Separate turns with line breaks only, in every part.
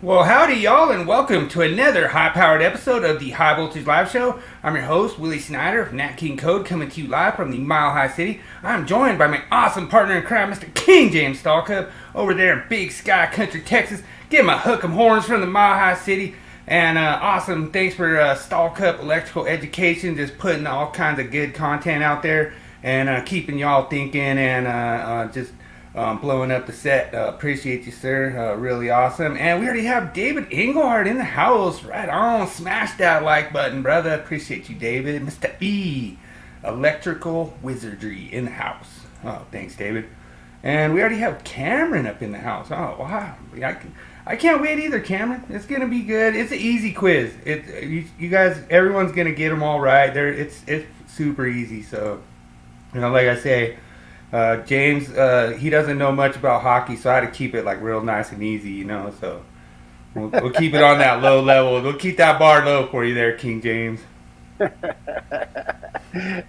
Well, howdy, y'all, and welcome to another high-powered episode of the High Voltage Live Show. I'm your host, Willie Snyder of Nat King Code, coming to you live from the Mile High City. I'm joined by my awesome partner in crime, Mr. King James Stallcup, over there in Big Sky Country, Texas. Give him a hook 'em horns from the Mile High City. And awesome, thanks for Stallcup Electrical Education, just putting all kinds of good content out there and keeping y'all thinking and just blowing up the set. Appreciate you, sir. Really awesome. And we already have David Engelhardt in the house. Right on. Smash that like button, brother. Appreciate you, David. Mr. E, Electrical Wizardry in the house. Oh, thanks, David. And we already have Cameron up in the house. Oh, wow. I can't wait either, Cameron. It's going to be good. It's an easy quiz. You guys, everyone's going to get them all right. It's super easy. So, like I say, James, he doesn't know much about hockey, so I had to keep it like real nice and easy, so we'll keep it on that low level. We'll keep that bar low for you there, King James.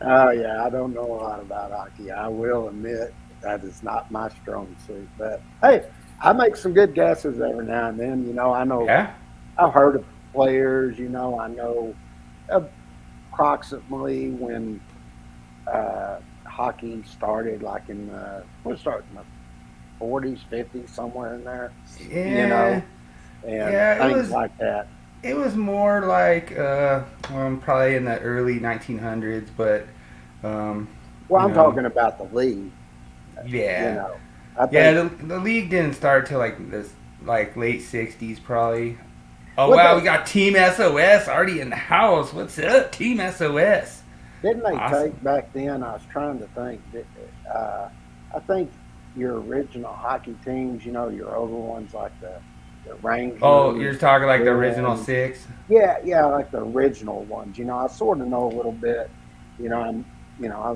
Oh, yeah, I don't know a lot about hockey. I will admit that is not my strong suit. But, hey, I make some good guesses every now and then. I know.
Yeah?
I've heard of players, I know approximately when hockey started, like in the 40s, 50s, somewhere in there.
Yeah.
And things like that.
It was more like probably in the early 1900s, but
I'm talking about the league.
Yeah.
I think,
the league didn't start till like late 60s probably. Oh wow, we got Team SOS already in the house. What's up, Team SOS?
Didn't they
Awesome.
take back then? I was trying to think. I think your original hockey teams, your older ones like the Rangers.
Oh, you're talking like the original six?
Yeah, like the original ones. I sort of know a little bit. I'm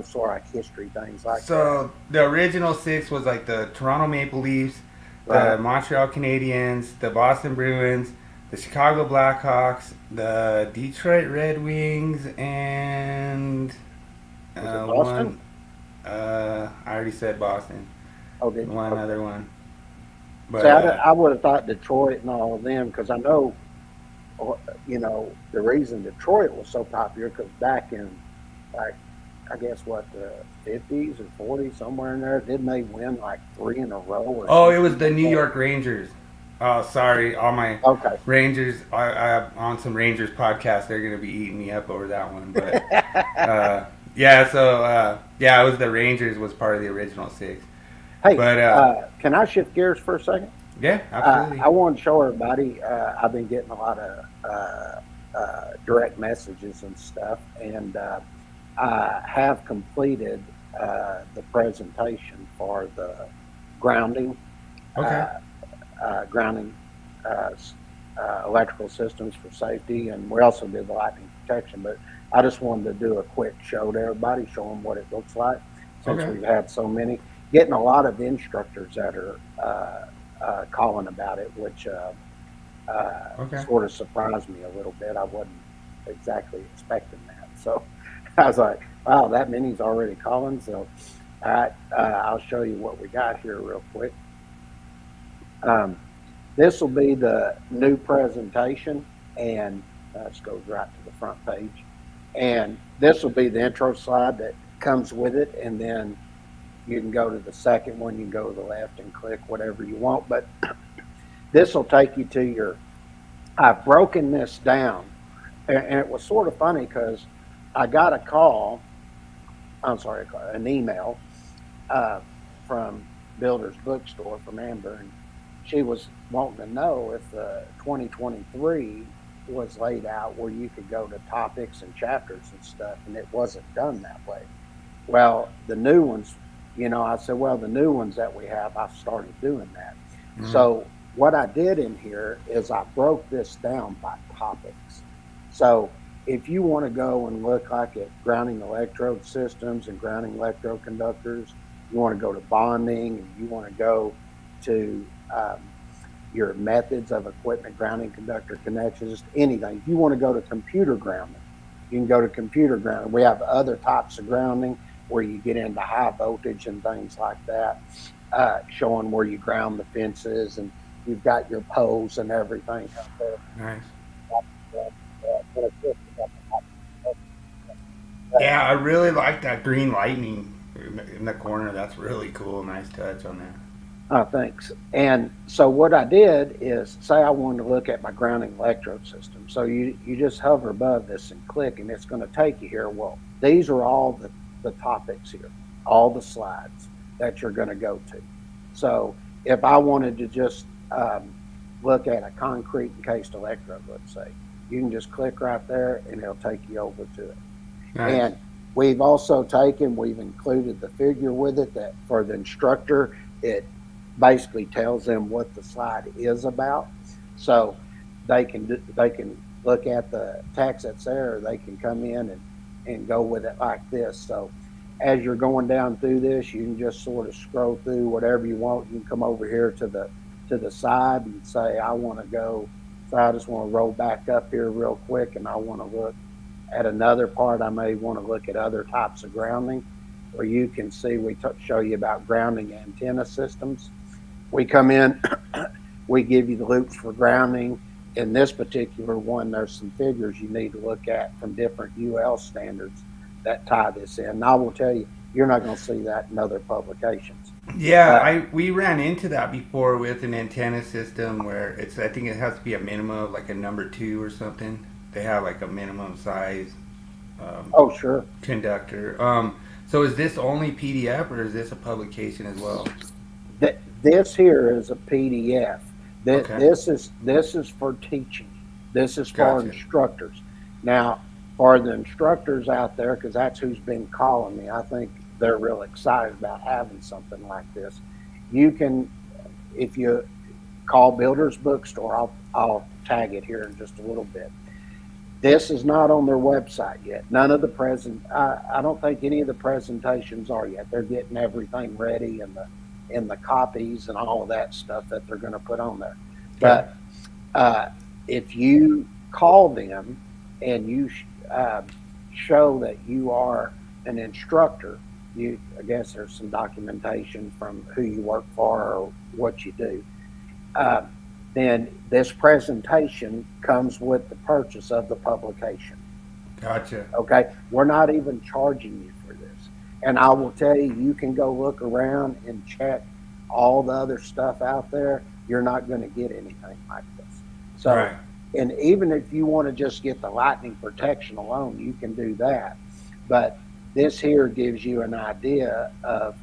sort of like history things like that.
So the original six was like the Toronto Maple Leafs,
Right.
the Montreal Canadiens, the Boston Bruins, the Chicago Blackhawks, the Detroit Red Wings, and
Was it Boston?
one. I already said Boston.
Oh, did you?
One other one. But
See, I would have thought Detroit and all of them, because I know, the reason Detroit was so popular, because back in, like, I guess the 50s or 40s, somewhere in there, didn't they win like 3 in a row? Or
it was the
something
New
like
York Rangers. Oh, sorry, all my
that? Okay.
Rangers. I on some Rangers podcast, they're gonna be eating me up over that one. But yeah, so it was the Rangers was part of the original six.
Hey,
But
can I shift gears for a second?
yeah, absolutely.
I want to show everybody. I've been getting a lot of direct messages and stuff, and I have completed the presentation for the grounding,
Okay.
grounding electrical systems for safety, and we also did the lightning protection. But I just wanted to do a quick show to everybody, show them what it looks like, since
Okay.
we've had so many. Getting a lot of instructors that are calling about it, which
Okay.
sort of surprised me a little bit. I wasn't exactly expecting that. So I was like, wow, that many's already calling. So I'll show you what we got here real quick. This will be the new presentation, and this goes right to the front page. And this will be the intro slide that comes with it, and then you can go to the second one, you can go to the left and click whatever you want. But this will take you to I've broken this down, and it was sort of funny because I got an email from Builder's Bookstore from Amber, and she was wanting to know if the 2023 was laid out where you could go to topics and chapters and stuff, and it wasn't done that way. Well, the new ones, I said, well, the new ones that we have, I've started doing that. Mm-hmm. So what I did in here is I broke this down by topics. So if you want to go and look like at grounding electrode systems and grounding electrode conductors, you want to go to bonding, and you want to go to your methods of equipment grounding conductor connections, just anything. If you want to go to computer grounding, you can go to computer grounding. We have other types of grounding where you get into high voltage and things like that, showing where you ground the fences and you've got your poles and everything out there.
Nice.
But of course,
Yeah, I really like that green lightning in the corner. That's really cool. Nice touch on that.
thanks. And so what I did is say I wanted to look at my grounding electrode system. So you just hover above this and click, and it's going to take you here. Well, these are all the topics here, all the slides that you're going to go to. So if I wanted to just look at a concrete encased electrode, let's say, you can just click right there and it'll take you over to it.
Nice.
And we've included the figure with it that for the instructor, it basically tells them what the slide is about. So they can look at the text that's there, or they can come in and go with it like this. So as you're going down through this, you can just sort of scroll through whatever you want. You can come over here to the side and say, I want to go. So I just want to roll back up here real quick, and I want to look at another part. I may want to look at other types of grounding, where you can see we show you about grounding antenna systems. We come in, we give you the loops for grounding. In this particular one, there's some figures you need to look at from different UL standards that tie this in. And I will tell you, you're not going to see that in other publications.
Yeah, we ran into that before with an antenna system where I think it has to be a minimum of like a number 2 or something. They have like a minimum size.
Oh, sure.
Conductor. So is this only PDF or is this a publication as well?
This here is a PDF.
Okay.
This is for teaching. This is for
Gotcha.
instructors. Now, for the instructors out there, because that's who's been calling me, I think they're real excited about having something like this. You can, if you call Builders Bookstore, I'll tag it here in just a little bit. This is not on their website yet. None of the I don't think any of the presentations are yet. They're getting everything ready and the copies and all of that stuff that they're going to put on there.
Okay.
But if you call them and you show that you are an instructor, I guess there's some documentation from who you work for or what you do. Then this presentation comes with the purchase of the publication.
Gotcha.
Okay, we're not even charging you for this. And I will tell you, you can go look around and check all the other stuff out there. You're not going to get anything like this. So,
Right.
And even if you want to just get the lightning protection alone, you can do that. But this here gives you an idea of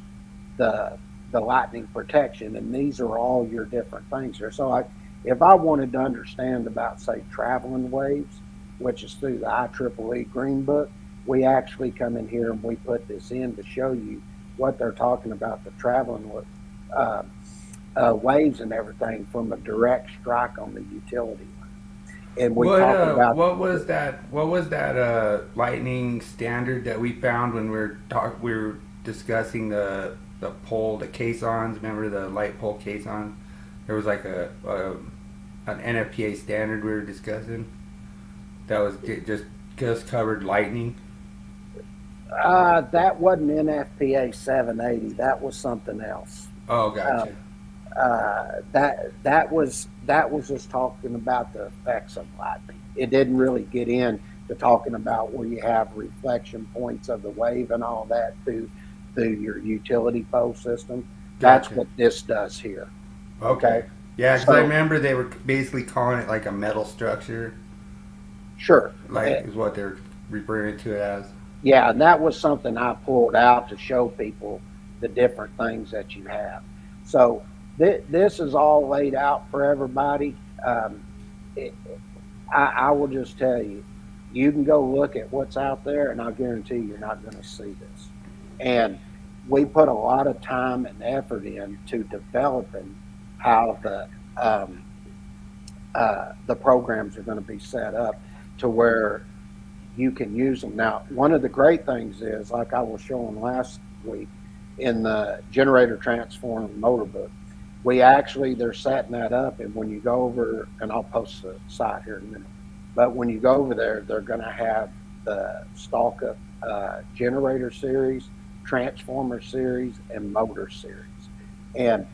the lightning protection, and these are all your different things here. So if I wanted to understand about, say, traveling waves, which is through the IEEE Green Book, we actually come in here and we put this in to show you what they're talking about, the traveling waves and everything from a direct strike on the utility line. And we talk about
what was that lightning standard that we found when we were discussing the caissons. Remember the light pole caissons? There was like an NFPA standard we were discussing that was just covered lightning.
that wasn't NFPA 780. That was something else.
Oh, gotcha.
That was just talking about the effects of lightning. It didn't really get into talking about where you have reflection points of the wave and all that through your utility pole system. That's
Gotcha.
what this does here.
Okay. Yeah, because I
So-
remember they were basically calling it like a metal structure,
Sure.
like is what they're referring to it as.
Yeah, and that was something I pulled out to show people the different things that you have. So this is all laid out for everybody. I will just tell you, you can go look at what's out there, and I'll guarantee you're not going to see this. And we put a lot of time and effort into developing how the programs are going to be set up to where you can use them. Now, one of the great things is, like I was showing last week in the generator transform motor book, they're setting that up, and when you go over, and I'll post the site here in a minute, but when you go over there, they're going to have the Stallcup generator series, transformer series, and motor series. And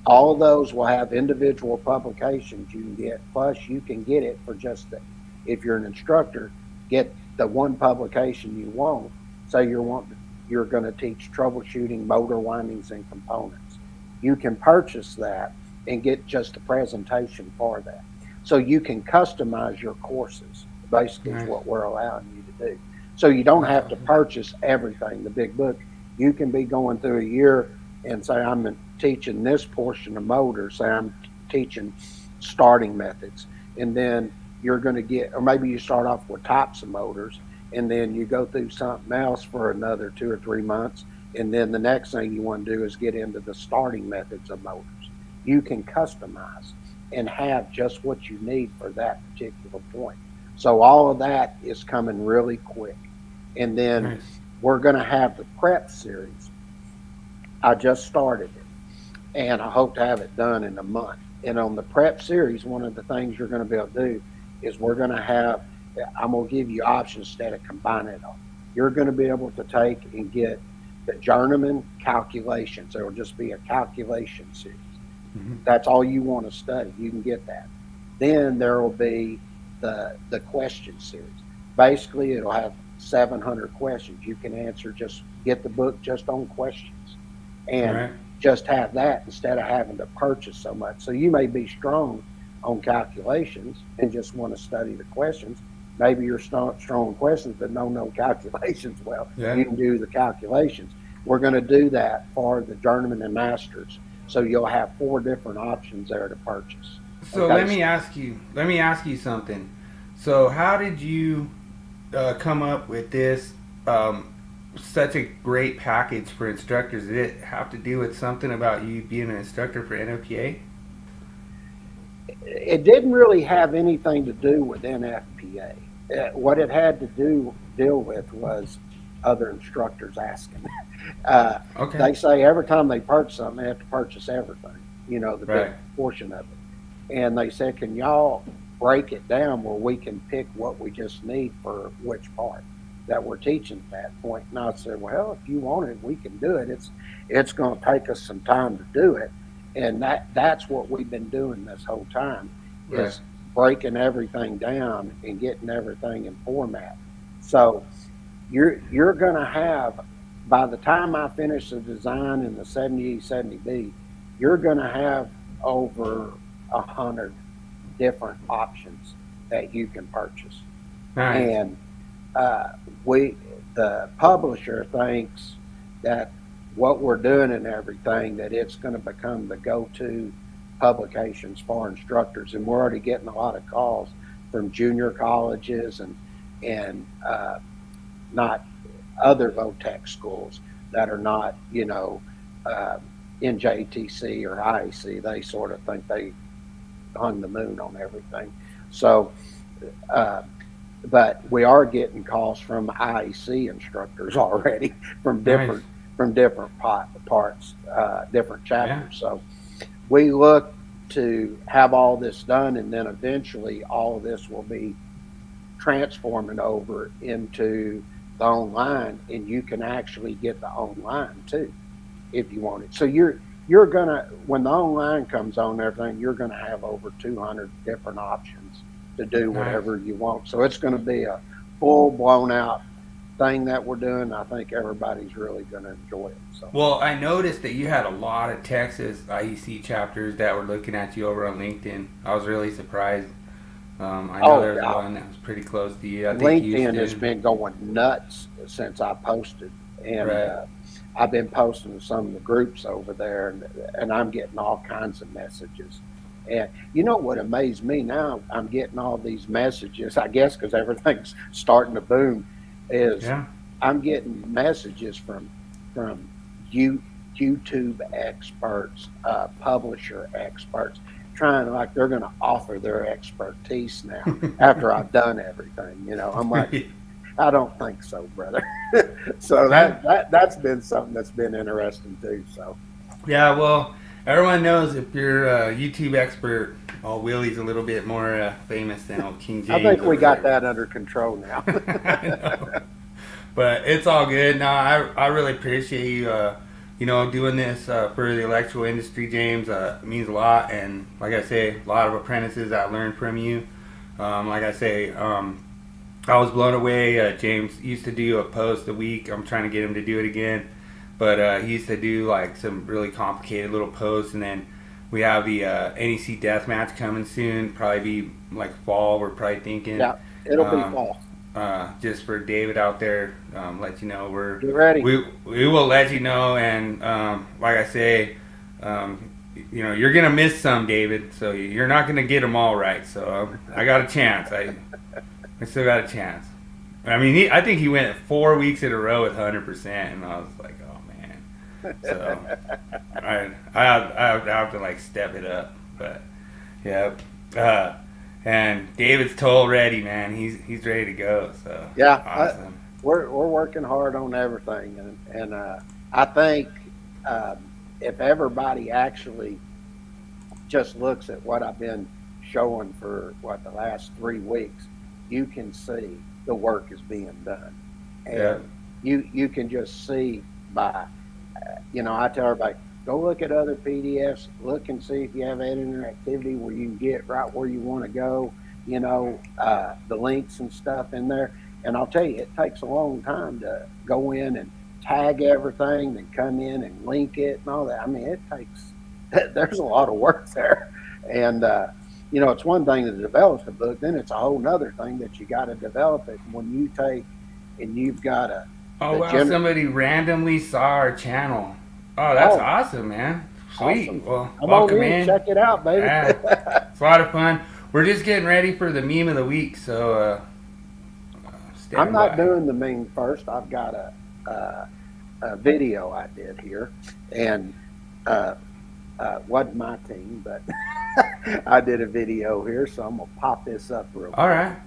All of those will have individual publications you can get. Plus, you can get it for just the, if you're an instructor, get the one publication you want. So you're going to teach troubleshooting motor windings and components. You can purchase that and get just a presentation for that. So you can customize your courses. Basically, is what we're allowing you to do. So you don't have to purchase everything, the big book. You can be going through a year and say, I'm teaching this portion of motor, say I'm teaching starting methods, and then you're going to get, or maybe you start off with types of motors, and then you go through something else for another 2 or 3 months, and then the next thing you want to do is get into the starting methods of motors. You can customize and have just what you need for that particular point. So all of that is coming really quick. And then we're going to have the prep series. I just started it, and I hope to have it done in a month. And on the prep series, one of the things you're going to be able to do is we're going to have, I'm going to give you options instead of combining it all. You're going to be able to take and get the journeyman calculations. There will just be a calculation series. That's all you want to study. You can get that. Then there will be the question series. Basically, it'll have 700 questions. You can answer, just get the book just on questions, and just have that instead of having to purchase so much. So you may be strong on calculations and just want to study the questions. Maybe you're strong on questions but no calculations. Well, you can do the calculations. We're going to do that for the journeyman and masters. So you'll have 4 different options there to purchase.
So let me ask you something. So how did you come up with this such a great package for instructors? Did it have to do with something about you being an instructor for NFPA?
It didn't really have anything to do with NFPA. What it had to deal with was other instructors asking. They say every time they purchase something, they have to purchase everything, the big portion of it. And they said, can y'all break it down where we can pick what we just need for which part that we're teaching at that point? And I said, well, if you want it, we can do it. It's going to take us some time to do it. And that's what we've been doing this whole time, is breaking everything down and getting everything in format. So you're going to have, by the time I finish the design in the 70E, 70B, you're going to have over 100 different options that you can purchase. And the publisher thinks that what we're doing and everything, that it's going to become the go-to publications for instructors. And we're already getting a lot of calls from junior colleges and not other low-tech schools that are not, NJTC or IAC. They sort of think they hung the moon on everything. So, but we are getting calls from IAC instructors already from different parts, different chapters. So we look to have all this done, and then eventually all of this will be transforming over into the online, and you can actually get the online too if you want it. So you're gonna, when the online comes on, everything, you're gonna have over 200 different options to do whatever you want. So it's going to be a full blown out thing that we're doing. I think everybody's really going to enjoy it. So.
Well, I noticed that you had a lot of Texas IEC chapters that were looking at you over on LinkedIn. I was really surprised. I know there's one that was pretty close to you. I think
LinkedIn has been going nuts since I posted, and I've been posting to some of the groups over there, and I'm getting all kinds of messages. And you know what amazed me now? I'm getting all these messages, I guess, because everything's starting to boom, is I'm getting messages from YouTube experts, publisher experts, trying, like, they're going to offer their expertise now after I've done everything. I'm like, I don't think so, brother. So that's been something that's been interesting too. So
well, everyone knows if you're a YouTube expert, Willie's a little bit more famous than old King James.
I think we got that under control now.
I know. But it's all good. No, I really appreciate you doing this for the electrical industry, James, means a lot. And like I say, a lot of apprentices I learned from you. Like I say, I was blown away. James used to do a post a week. I'm trying to get him to do it again. But he used to do like some really complicated little posts. And then we have the NEC Deathmatch coming soon. Probably be like fall, we're probably thinking.
Yeah, it'll be fall.
Just for David out there, let you know
Get ready.
we will let you know. And like I say, you're gonna miss some, David. So you're not gonna get them all right. So I got a chance. I still got a chance. I mean, I think he went 4 weeks in a row with 100%, and I was like, oh man. So I have to like step it up. But yeah. And David's total ready, man. He's ready to go. So
yeah,
awesome.
We're working hard on everything, and I think if everybody actually just looks at what I've been showing for the last 3 weeks, you can see the work is being done, and you can just see by I tell everybody, go look at other PDFs, look and see if you have that interactivity where you can get right where you want to go, the links and stuff in there. And I'll tell you, it takes a long time to go in and tag everything and come in and link it and all that. I mean, there's a lot of work there. And, it's one thing to develop the book, then it's a whole nother thing that you got to develop it. When you take and you've got to.
Oh, wow, somebody randomly saw our channel. Oh, that's awesome, man. Sweet.
Awesome.
Well,
Come
welcome
on
in.
Check it out, baby.
Yeah, it's a lot of fun. We're just getting ready for the meme of the week, so
I'm not doing the meme first. I've got a video I did here, and wasn't my team, but I did a video here, so I'm gonna pop this up real quick.
All right.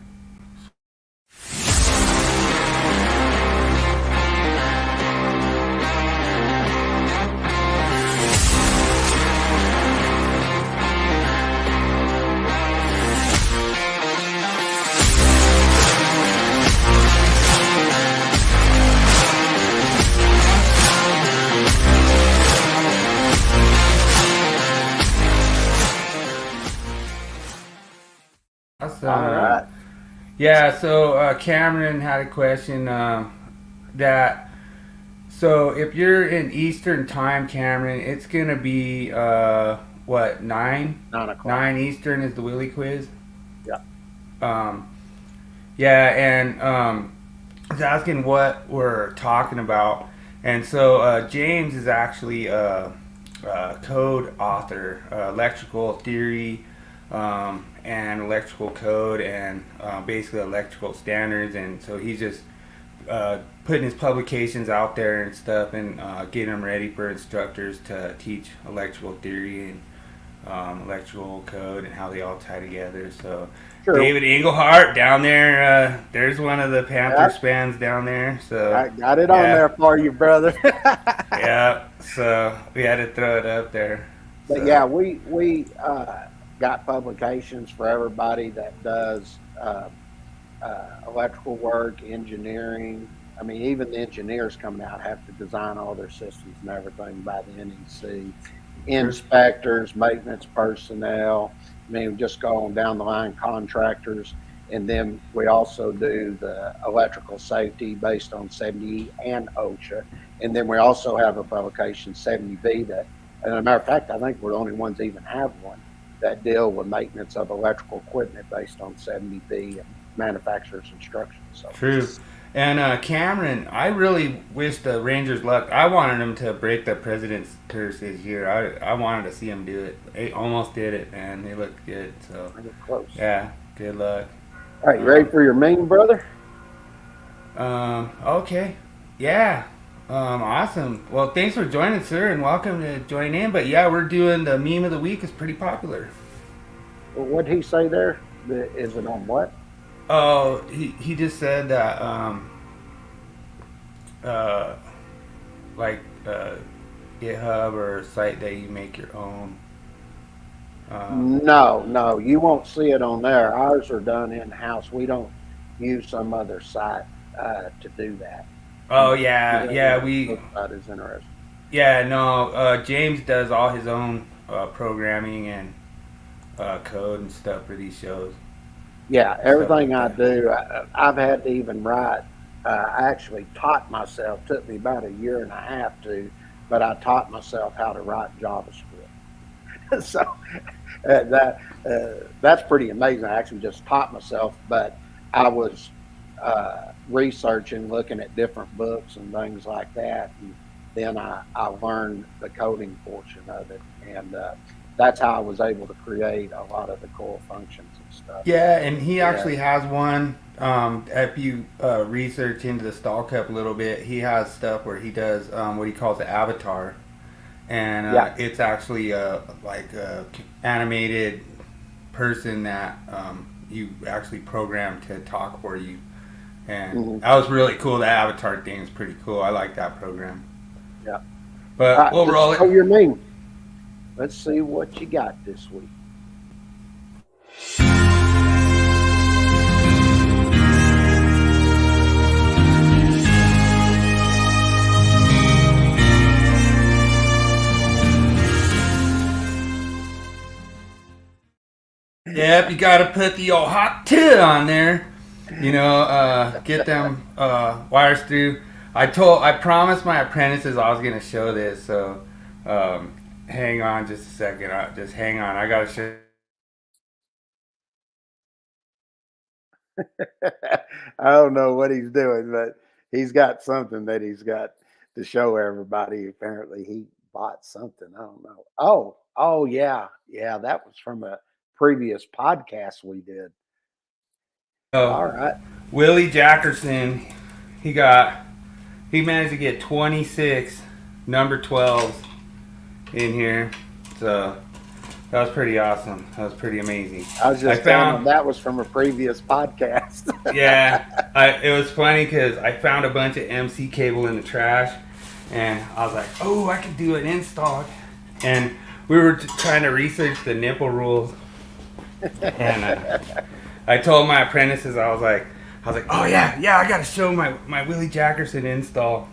Awesome.
All right.
Yeah, so Cameron had a question so if you're in Eastern time, Cameron, it's going to be, 9?
9 o'clock.
9 Eastern is the Willie Quiz?
Yeah.
He's asking what we're talking about. And so James is actually a code author, electrical theory, and electrical code, and basically electrical standards. And so he's just putting his publications out there and stuff, and getting them ready for instructors to teach electrical theory and electrical code and how they all tie together. So sure. David Englehart down there, there's one of the Panthers fans down there. So
I got it on there for you, brother.
Yeah, so we had to throw it up there.
But yeah, we got publications for everybody that does electrical work, engineering. I mean, even the engineers coming out have to design all their systems and everything by the NEC. Inspectors, maintenance personnel, I mean, just go on down the line, contractors. And then we also do the electrical safety based on 70E and OSHA. And then we also have a publication, 70B, that, and as a matter of fact, I think we're the only ones that even have one that deal with maintenance of electrical equipment based on 70B and manufacturer's instructions. So.
True. And Cameron, I really wish the Rangers luck. I wanted them to break the president's curse this year. I wanted to see them do it. They almost did it, man. They looked good. So
close.
Yeah, good luck.
All right, you ready for your meme, brother?
Okay. Yeah. Awesome. Well, thanks for joining, sir, and welcome to join in. But yeah, we're doing the meme of the week. It's pretty popular.
Well, what did he say there? Is it on what?
Oh, he just said that GitHub or a site that you make your own.
No, you won't see it on there. Ours are done in-house. We don't use some other site to do that.
Oh yeah,
That is interesting.
Yeah, no, James does all his own programming and code and stuff for these shows
Yeah,
and stuff
everything
like
I
that.
do, I've had to even write. I actually taught myself. Took me about a year and a half to, but I taught myself how to write JavaScript. So that's pretty amazing. I actually just taught myself, but I was researching, looking at different books and things like that, and then I learned the coding portion of it, and that's how I was able to create a lot of the core functions and stuff.
Yeah, and he
Yeah,
actually has one. If you research into the Stallcup a little bit, he has stuff where he does what he calls the avatar, and
yeah.
it's actually like a animated person that you actually program to talk for you, and
Hmm.
that was really cool. The avatar thing is pretty cool. I like that program.
Yeah.
But we'll
Just
roll it.
throw your name. Let's see what you got this week.
Yep, you got to put the old hot tip on there. Get them wires through. I promised my apprentices I was gonna show this, so hang on just a second. Just hang on. I gotta show.
I don't know what he's doing, but he's got something that he's got to show everybody. Apparently, he bought something. I don't know. Oh, yeah, yeah. That was from a previous podcast we did.
Oh,
All right.
Willie Jackerson, he got he managed to get 26 number 12s in here, so that was pretty awesome. That was pretty amazing.
I was
I
just telling him
found
that was from a previous podcast.
Yeah, it was funny because I found a bunch of MC cable in the trash, and I was like, "Oh, I could do an install." And we were trying to research the nipple rules, and I told my apprentices, I was like, "Oh yeah, I got to show my Willie Jackerson install."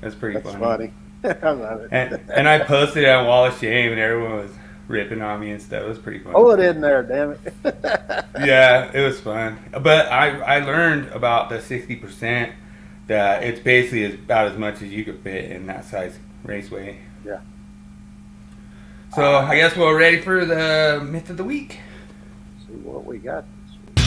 That's pretty
That's
funny.
funny. I love
And I
it.
posted it on Wall of Shame, and everyone was ripping on me and stuff. It was pretty funny.
Pull it in there, damn it.
Yeah, it was fun. But I learned about the 60% that it's basically about as much as you could fit in that size raceway.
Yeah.
So I guess we're ready for the myth of the week.
See what we got this week.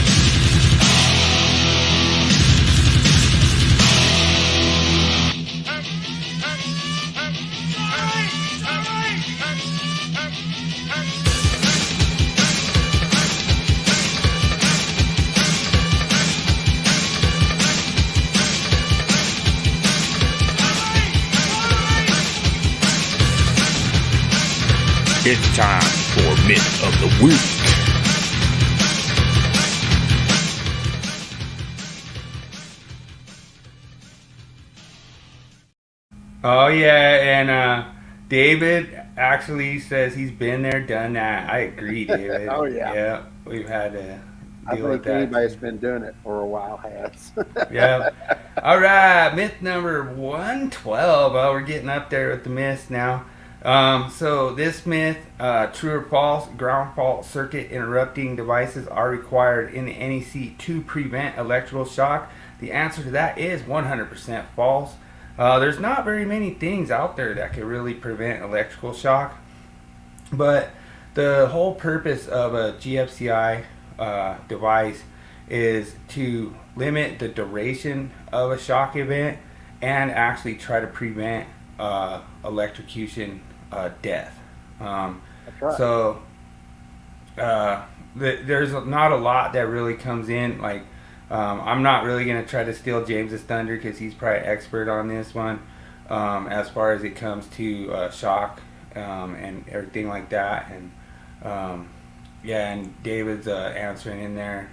It's time for Myth of the Week.
Oh yeah, and David actually says he's been there, done that. I agree, David.
Oh, yeah.
Yeah, we've had to
I
deal with
think
that.
anybody that's been doing it for a while has.
Yeah. All right, myth number 112. Oh, we're getting up there with the myths now. So this myth, true or false, ground fault circuit interrupting devices are required in the NEC to prevent electrical shock. The answer to that is 100% false. There's not very many things out there that can really prevent electrical shock, but the whole purpose of a GFCI device is to limit the duration of a shock event and actually try to prevent electrocution death.
That's right.
So there's not a lot that really comes in. Like I'm not really gonna try to steal James's thunder because he's probably expert on this one as far as it comes to shock and everything like that. And yeah, and David's answering in there.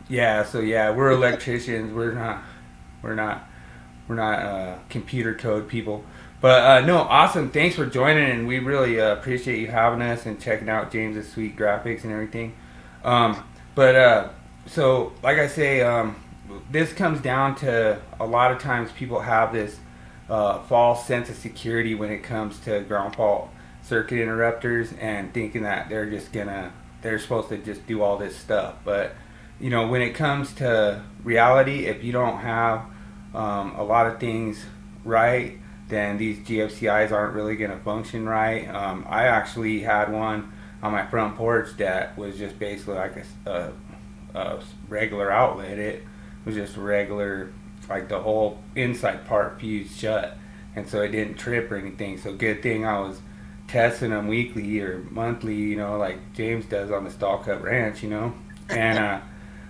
Yeah, so yeah, we're electricians. We're not computer code people. But no, awesome. Thanks for joining, and we really appreciate you having us and checking out James's sweet graphics and everything. So like I say, this comes down to a lot of times people have this false sense of security when it comes to ground fault circuit interrupters and thinking that they're supposed to just do all this stuff. But when it comes to reality, if you don't have a lot of things right, then these GFCIs aren't really going to function right. I actually had one on my front porch that was just basically like a regular outlet. It was just regular, like the whole inside part fused shut, and so it didn't trip or anything. So good thing I was testing them weekly or monthly, like James does on the Stallcup Ranch, and and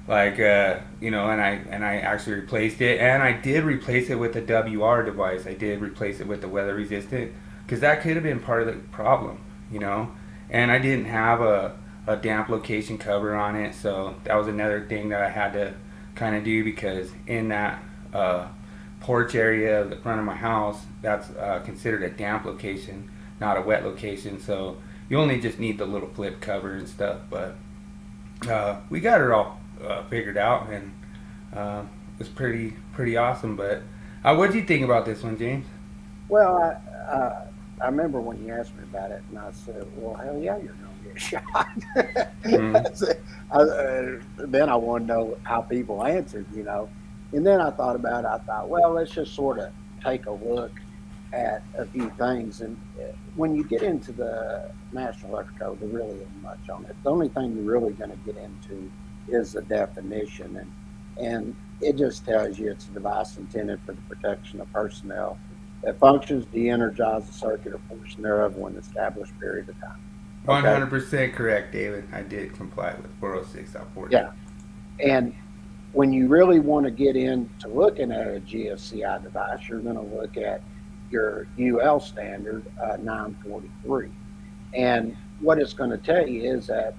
I actually replaced it, and I did replace it with a WR device. I did replace it with the weather resistant because that could have been part of the problem, and I didn't have a damp location cover on it, so that was another thing that I had to kind of do because in that porch area of the front of my house, that's considered a damp location, not a wet location. So you only just need the little flip cover and stuff. But we got it all figured out, and it was pretty awesome. But what did you think about this one, James?
Well, I remember when you asked me about it, and I said, "Well, hell yeah, you're going to get shot." Then I wanted to know how people answered, And then I thought about it. I thought, well, let's just sort of take a look at a few things. And when you get into the National Electrical Code, there really isn't much on it. The only thing you're really going to get into is the definition, and it just tells you it's a device intended for the protection of personnel that functions de-energize the circuit or portion thereof when established period of time.
100% correct, David. I did comply with 406.40.
Yeah, and when you really want to get into looking at a GFCI device, you're going to look at your UL standard 943, and what it's going to tell you is that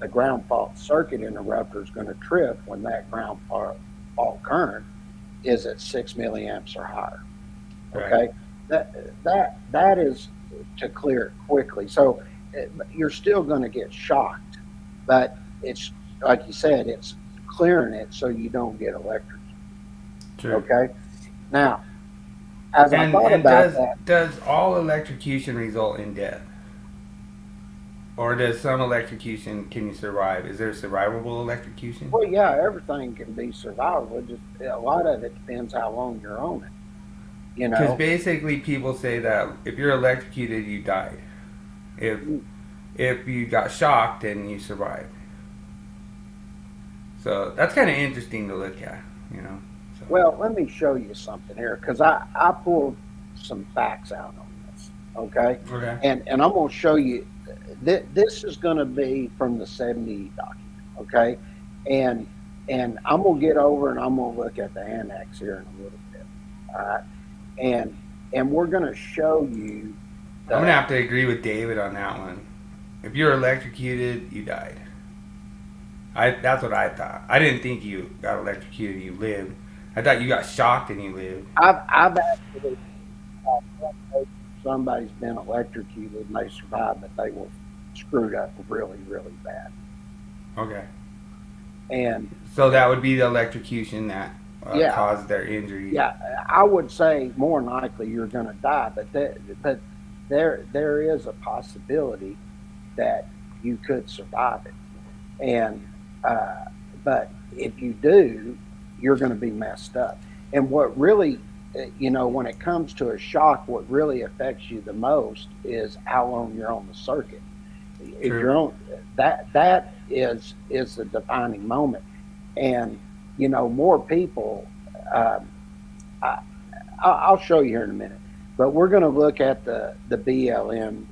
the ground fault circuit interrupter is going to trip when that ground fault current is at 6 milliamps or higher. Okay, right. That is to clear it quickly. So you're still going to get shocked, but it's like you said, it's clearing it so you don't get electrocuted.
True.
Okay. Now, as I thought about that,
does all electrocution result in death? Or does some electrocution, can you survive? Is there survivable electrocution?
Well, yeah, everything can be survivable. Just a lot of it depends how long you're on it.
Because basically people say that if you're electrocuted, you died. If you got shocked, then you survived. So that's kind of interesting to look at, So.
Well, let me show you something here, because I pulled some facts out on this, okay?
Okay.
And I'm going to show you, this is going to be from the 70 document, okay? And I'm going to get over and I'm going to look at the annex here in a little bit, all right? And we're going to show you.
I'm going to have to agree with David on that one. If you're electrocuted, you died. That's what I thought. I didn't think you got electrocuted and you lived. I thought you got shocked and you lived.
I've actually somebody's been electrocuted and they survived, but they were screwed up really, really bad.
Okay.
And
so that would be the electrocution that caused their injury.
Yeah, I would say more than likely you're going to die, but there is a possibility that you could survive it. And but if you do, you're going to be messed up. And what really, when it comes to a shock, what really affects you the most is how long you're on the circuit. True. If you're on that is the defining moment. And more people. I'll show you here in a minute. But we're going to look at the BLM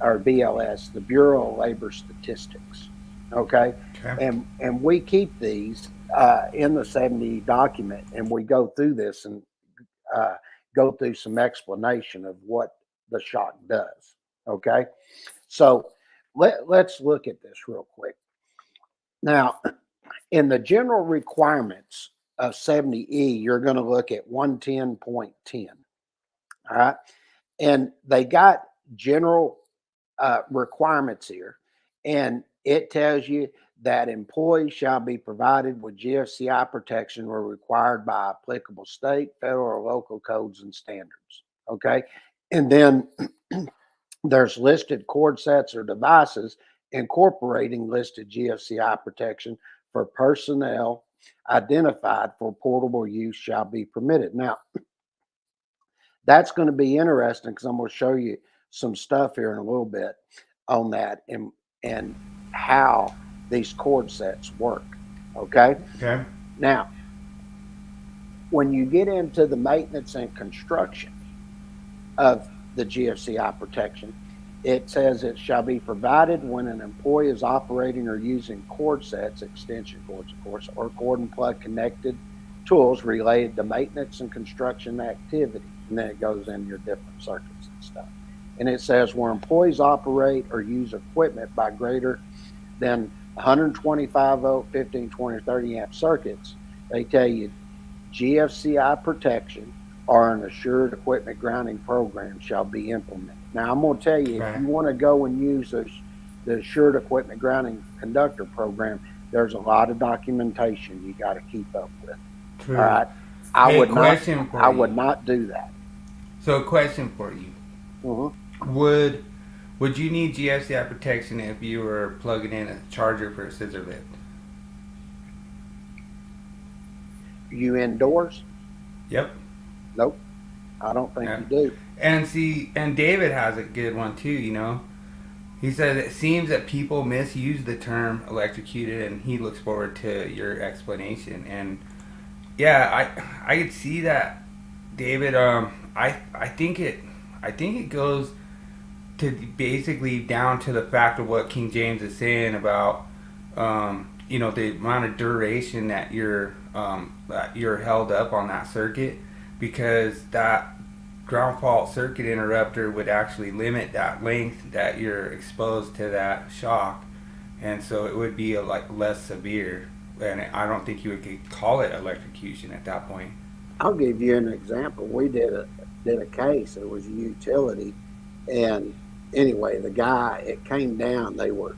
or BLS, the Bureau of Labor Statistics. Okay. And we keep these in the 70 document, and we go through this and go through some explanation of what the shock does. Okay. So let's look at this real quick. Now, in the general requirements of 70E, you're going to look at 110.10. All right. And they got general requirements here. And it tells you that employees shall be provided with GFCI protection where required by applicable state, federal, or local codes and standards. Okay. And then there's listed cord sets or devices incorporating listed GFCI protection for personnel identified for portable use shall be permitted. Now, that's going to be interesting because I'm going to show you some stuff here in a little bit on that and how these cord sets work. Okay.
Okay.
Now, when you get into the maintenance and construction of the GFCI protection, it says it shall be provided when an employee is operating or using cord sets, extension cords, of course, or cord and plug connected tools related to maintenance and construction activity. And then it goes into your different circuits and stuff. And it says where employees operate or use equipment by greater than 125 volt, 15, 20, or 30 amp circuits, they tell you GFCI protection or an assured equipment grounding program shall be implemented. Now, I'm going to tell you, if you want to go and use the assured equipment grounding conductor program, there's a lot of documentation you got to keep up with.
True.
All right. I would not do that.
So a question for you.
Mm-hmm.
Would you need GFCI protection if you were plugging in a charger for a scissor lift?
You indoors?
Yep.
Nope. I don't think you do.
And David has a good one too, you know. He said it seems that people misuse the term electrocuted, and he looks forward to your explanation. And yeah, I could see that, David. I think it goes to basically down to the fact of what King James is saying about you know, the amount of duration that you're held up on that circuit, because that ground fault circuit interrupter would actually limit that length that you're exposed to that shock, and so it would be less severe, and I don't think you would call it electrocution at that point.
I'll give you an example. We did a case. It was a utility, and anyway, the guy, it came down. They were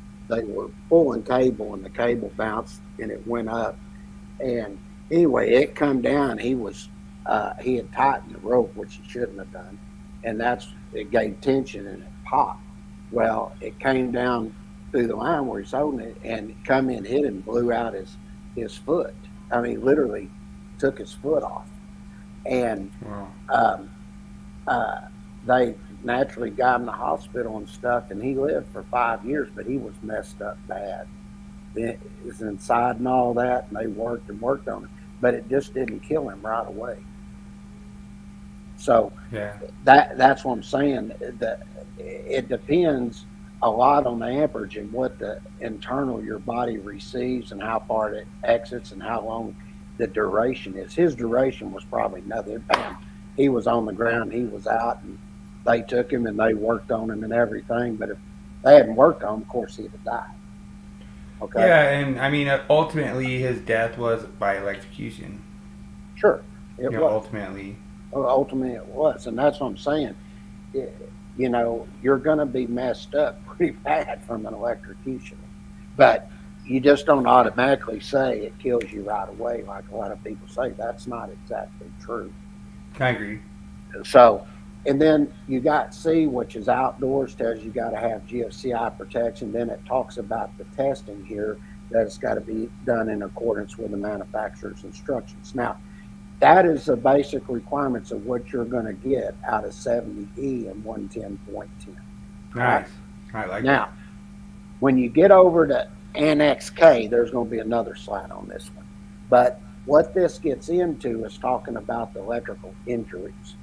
pulling cable, and the cable bounced and it went up. And anyway, it come down. He had tightened the rope, which he shouldn't have done, and it gave tension and it popped. Well, it came down through the line where he's holding it, and it come in, hit him, blew out his foot. I mean, literally took his foot off. And they naturally got him to the hospital and stuff, and he lived for 5 years, but he was messed up bad. It was inside and all that, and they worked on it, but it just didn't kill him right away. So
yeah,
that's what I'm saying. That it depends a lot on the amperage and what the internal your body receives and how far it exits and how long the duration is. His duration was probably nothing. He was on the ground, he was out, and they took him and they worked on him and everything. But if they hadn't worked on him, of course, he'd have died. Okay.
Yeah, and I mean, ultimately, his death was by electrocution.
Sure, it was.
Ultimately.
Ultimately, it was, and that's what I'm saying. You know, you're going to be messed up pretty bad from an electrocution, but you just don't automatically say it kills you right away, like a lot of people say. That's not exactly true.
I agree.
So, and then you got C, which is outdoors, tells you got to have GFCI protection. Then it talks about the testing here, that it's got to be done in accordance with the manufacturer's instructions. Now, that is the basic requirements of what you're going to get out of 70E and 110.10.
Nice. I like
now, when you get over to Annex K, there's going to be another slide on this one. But what this gets into is talking about the electrical injuries.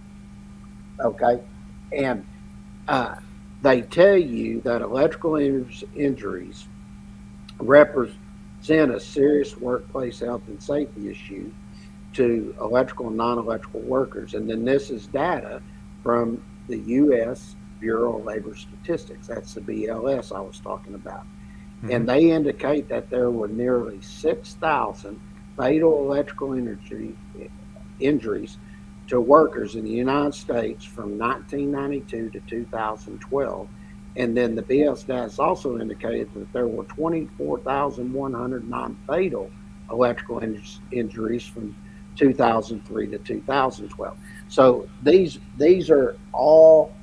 Okay? And they tell you that electrical injuries represent a serious workplace health and safety issue to electrical and non-electrical workers. And then this is data from the U.S. Bureau of Labor Statistics. That's the BLS I was talking about. Mm-hmm. And they indicate that there were nearly 6,000 fatal electrical injuries to workers in the United States from 1992 to 2012, And then the BL stats also indicated that there were 24,100 non-fatal electrical injuries from 2003 to 2012. So these are all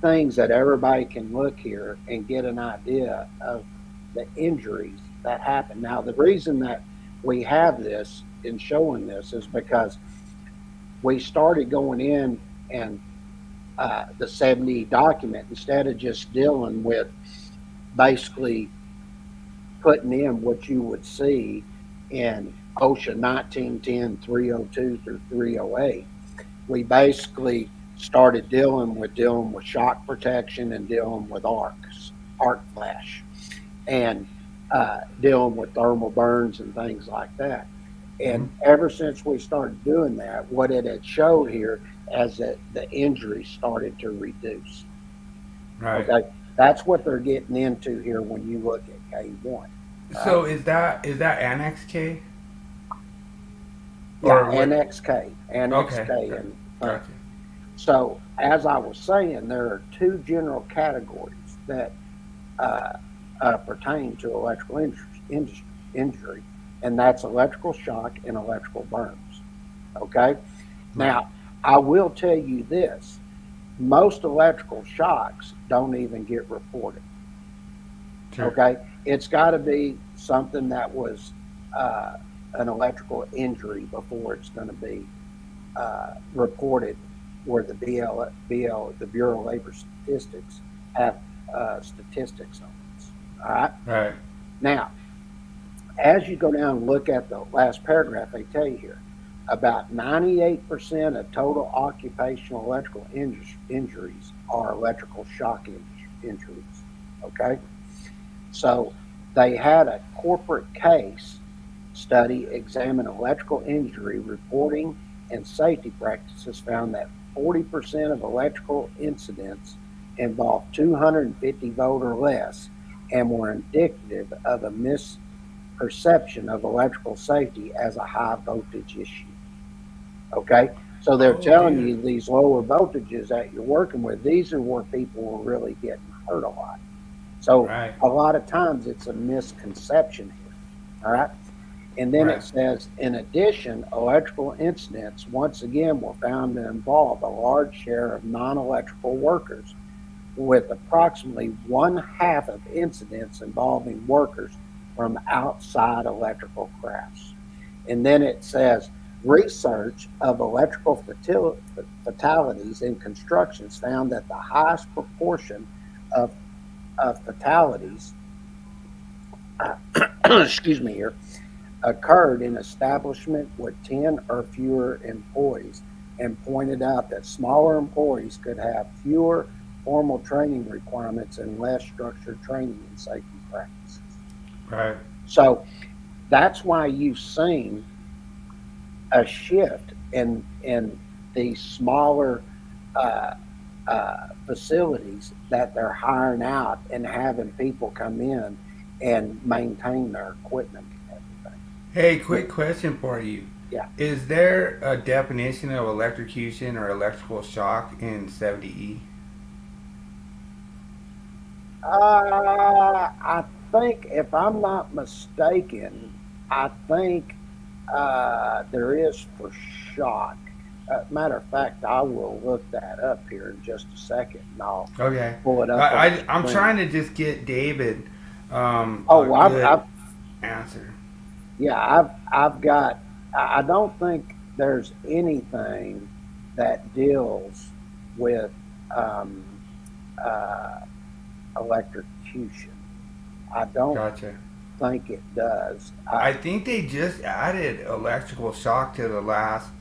things that everybody can look here and get an idea of the injuries that happen. Now, the reason that we have this in showing this is because we started going in and the 70 document, instead of just dealing with basically putting in what you would see in OSHA 1910-302 through 308, we basically started dealing with shock protection and dealing with arc flash, and dealing with thermal burns and things like that. And ever since we started doing that, what it had showed here as that the injuries started to reduce.
Right.
Okay, that's what they're getting into here when you look at K1.
So is that Annex K?
Yeah, Annex K.
Okay.
And
Gotcha.
so, as I was saying, there are two general categories that pertain to electrical injury, and that's electrical shock and electrical burns. Okay? Now, I will tell you this. Most electrical shocks don't even get reported.
Sure.
Okay? It's got to be something that was an electrical injury before it's going to be reported, where the the Bureau of Labor Statistics have statistics on this. All right?
Right.
Now, as you go down and look at the last paragraph, they tell you here, about 98% of total occupational electrical injuries are electrical shock injuries. Okay? So they had a corporate case study examine electrical injury reporting and safety practices, found that 40% of electrical incidents involved 250 volt or less and were indicative of a misperception of electrical safety as a high voltage issue. Okay, so they're telling you these lower voltages that you're working with, these are where people are really getting hurt a lot. So a lot of times it's a misconception here. All right. And then it says, in addition, electrical incidents once again were found to involve a large share of non-electrical workers, with approximately 1/2 of incidents involving workers from outside electrical crafts. And then it says, research of electrical fatalities in constructions found that the highest proportion of fatalities excuse me here, occurred in establishment with 10 or fewer employees, and pointed out that smaller employees could have fewer formal training requirements and less structured training in safety practices.
Right.
So that's why you've seen a shift in these smaller facilities that they're hiring out and having people come in and maintain their equipment and everything.
Hey, quick question for you.
Yeah.
Is there a definition of electrocution or electrical shock in 70E?
I think, if I'm not mistaken, I think there is for shock. Matter of fact, I will look that up here in just a second, and I'll pull it up.
I'm trying to just get David
I've
answer.
Yeah, I've got. I don't think there's anything that deals with electrocution. I don't think it does.
I think they just added electrical shock to the last.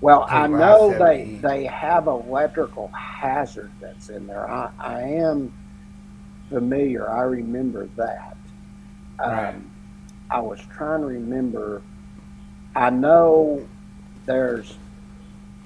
Well, I know they have electrical hazard that's in there. I am familiar. I remember that. I was trying to remember. I know there's.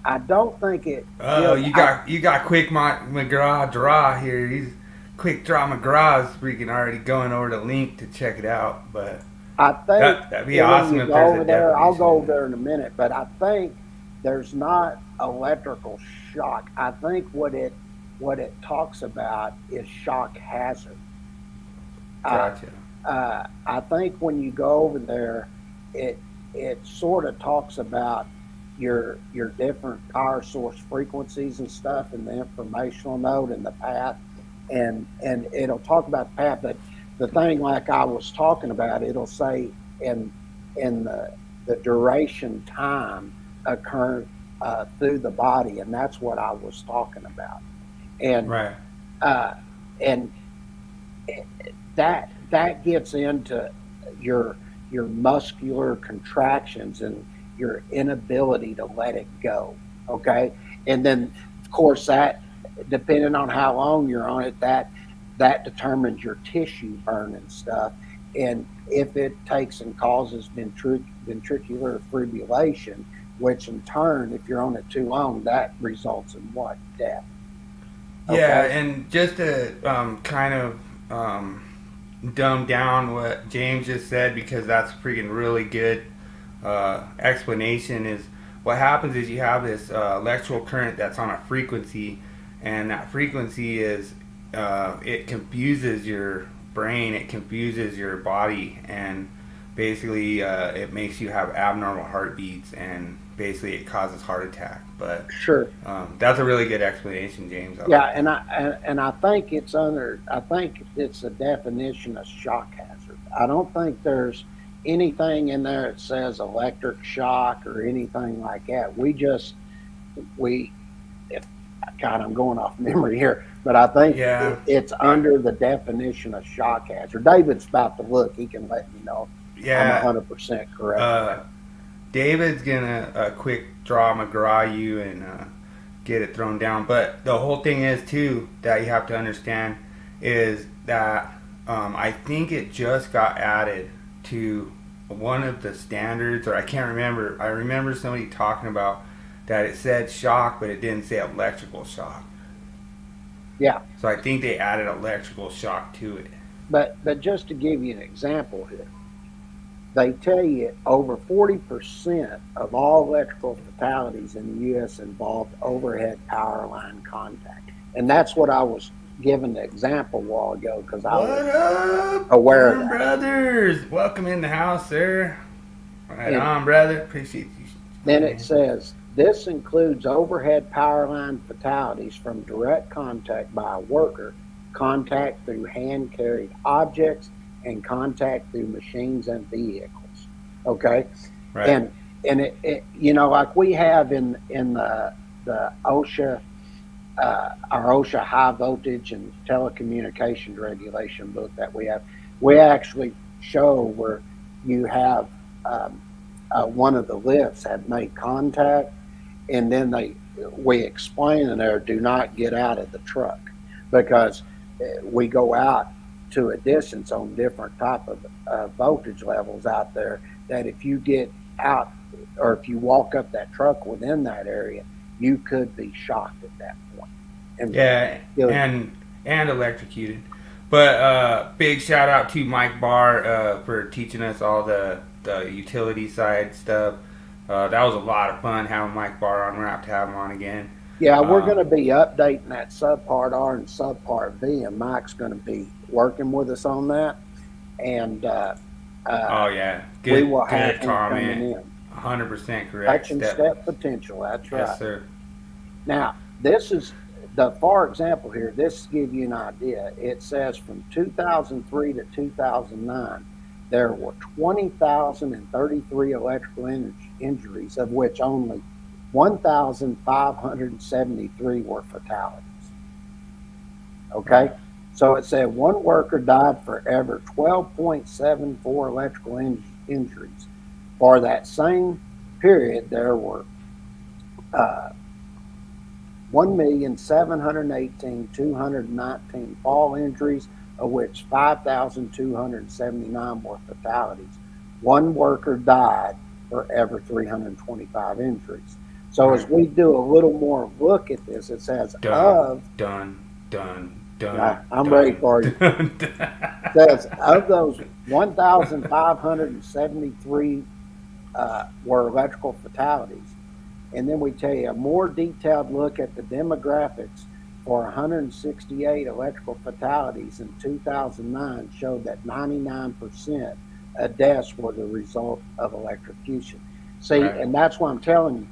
I don't think it.
Oh, you got Quick McGraw draw here. He's Quick Draw McGraw's freaking already going over the link to check it out. But
I think
that'd be awesome if
go
there's
over
a
there. I'll go over
definition.
there in a minute. But I think there's not electrical shock. I think what it what it talks about is shock hazard.
Gotcha.
I think when you go over there, it sort of talks about your different power source frequencies and stuff in the informational node and the path, and it'll talk about the path. But the thing like I was talking about, it'll say in the duration time occurring through the body, and that's what I was talking about. And
Right.
And that gets into your muscular contractions and your inability to let it go. Okay, and then of course that, depending on how long you're on it, that determines your tissue burn and stuff. And if it takes and causes ventricular fibrillation, which in turn, if you're on it too long, that results in what? Death.
Yeah,
Okay.
and just to kind of dumb down what James just said, because that's freaking really good explanation, is what happens is you have this electrical current that's on a frequency, and that frequency is it confuses your brain, it confuses your body, and basically it makes you have abnormal heartbeats, and basically it causes heart attack. But
Sure.
that's a really good explanation, James.
Yeah, and I think it's a definition of shock hazard. I don't think there's anything in there that says electric shock or anything like that. If God, I'm going off memory here, but I think
Yeah.
it's under the definition of shock hazard. David's about to look; he can let me know.
Yeah.
I'm 100% correct.
David's gonna quick draw McGraw you and get it thrown down. But the whole thing is too that you have to understand is that I think it just got added to one of the standards, or I can't remember. I remember somebody talking about that it said shock, but it didn't say electrical shock.
Yeah.
So I think they added electrical shock to it.
But just to give you an example here, they tell you over 40% of all electrical fatalities in the U.S. involved overhead power line contact. And that's what I was giving the example a while ago, because I
What
was
up,
aware of
Warren
that.
brothers? Welcome in the house, sir. Right on, brother. Appreciate you.
Then it says, this includes overhead power line fatalities from direct contact by a worker, contact through hand-carried objects, and contact through machines and vehicles. Okay,
Right.
and it like we have in the OSHA, our OSHA high voltage and telecommunications regulation book that we have, we actually show where you have one of the lifts had made contact, and then we explain in there, do not get out of the truck, because we go out to a distance on different type of voltage levels out there, that if you get out or if you walk up that truck within that area, you could be shocked at that point. And
and electrocuted. But big shout out to Mike Barr for teaching us all the utility side stuff. That was a lot of fun having Mike Barr on. We're going to have to have him on again.
Yeah, we're going to be updating that subpart R and subpart V, and Mike's going to be working with us on that. And
oh yeah, good,
we will have
good
him
comment.
coming in.
100% correct.
Touch and step potential. That's right.
Yes, sir.
Now, this is for example here. This to give you an idea. It says from 2003 to 2009, there were 20,033 electrical injuries, of which only 1,573 were fatalities. Okay, so it said one worker died for every 12.74 electrical injuries. For that same period, there were 1,718,219 fall injuries, of which 5,279 were fatalities. One worker died for every 325 injuries. So as we do a little more look at this, it says
done.
I'm ready for you. It says of those 1,573 were electrical fatalities. And then we tell you a more detailed look at the demographics for 168 electrical fatalities in 2009 showed that 99% of deaths were the result of electrocution. See,
Right.
and that's why I'm telling you,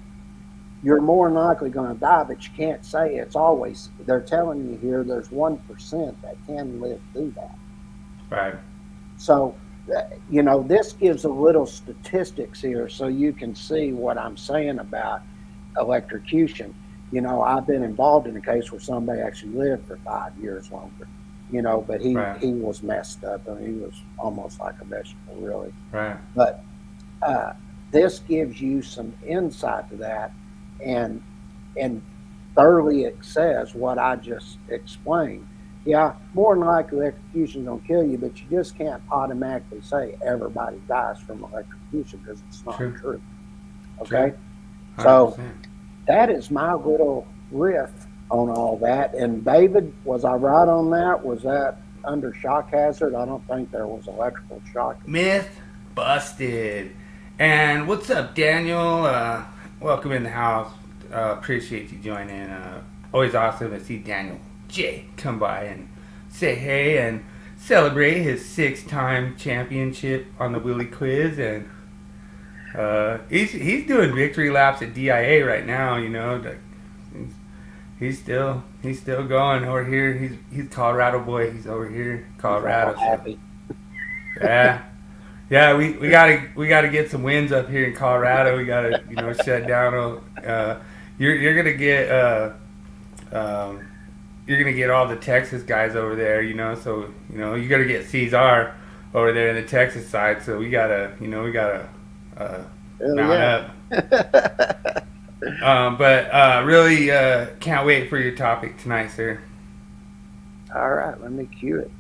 you're more than likely going to die, but you can't say it's always. They're telling you here there's 1% that can live through that.
Right.
So, you know, this gives a little statistics here so you can see what I'm saying about electrocution. You know, I've been involved in a case where somebody actually lived for 5 years longer, you know, but he was messed up. I mean, he was almost like a vegetable, really.
Right.
But this gives you some insight to that, and thoroughly it says what I just explained. Yeah, more than likely electrocution is going to kill you, but you just can't automatically say everybody dies from electrocution because it's not true. Okay?
True.
So that is my little riff on all that. And David, was I right on that? Was that under shock hazard? I don't think there was electrical shock.
Myth busted. And what's up, Daniel? Welcome in the house. Appreciate you joining. Always awesome to see Daniel J come by and say hey and celebrate his 6-time championship on the Willie Quiz. And he's doing victory laps at DIA right now. You know, he's still going over here. He's Colorado boy. He's over here, Colorado.
Happy.
Yeah, we gotta get some wins up here in Colorado. We gotta shut down. You're gonna get all the Texas guys over there. You know, so you gotta get Cesar over there in the Texas side. So we gotta mount up. But really can't wait for your topic tonight, sir.
All right, let me cue it.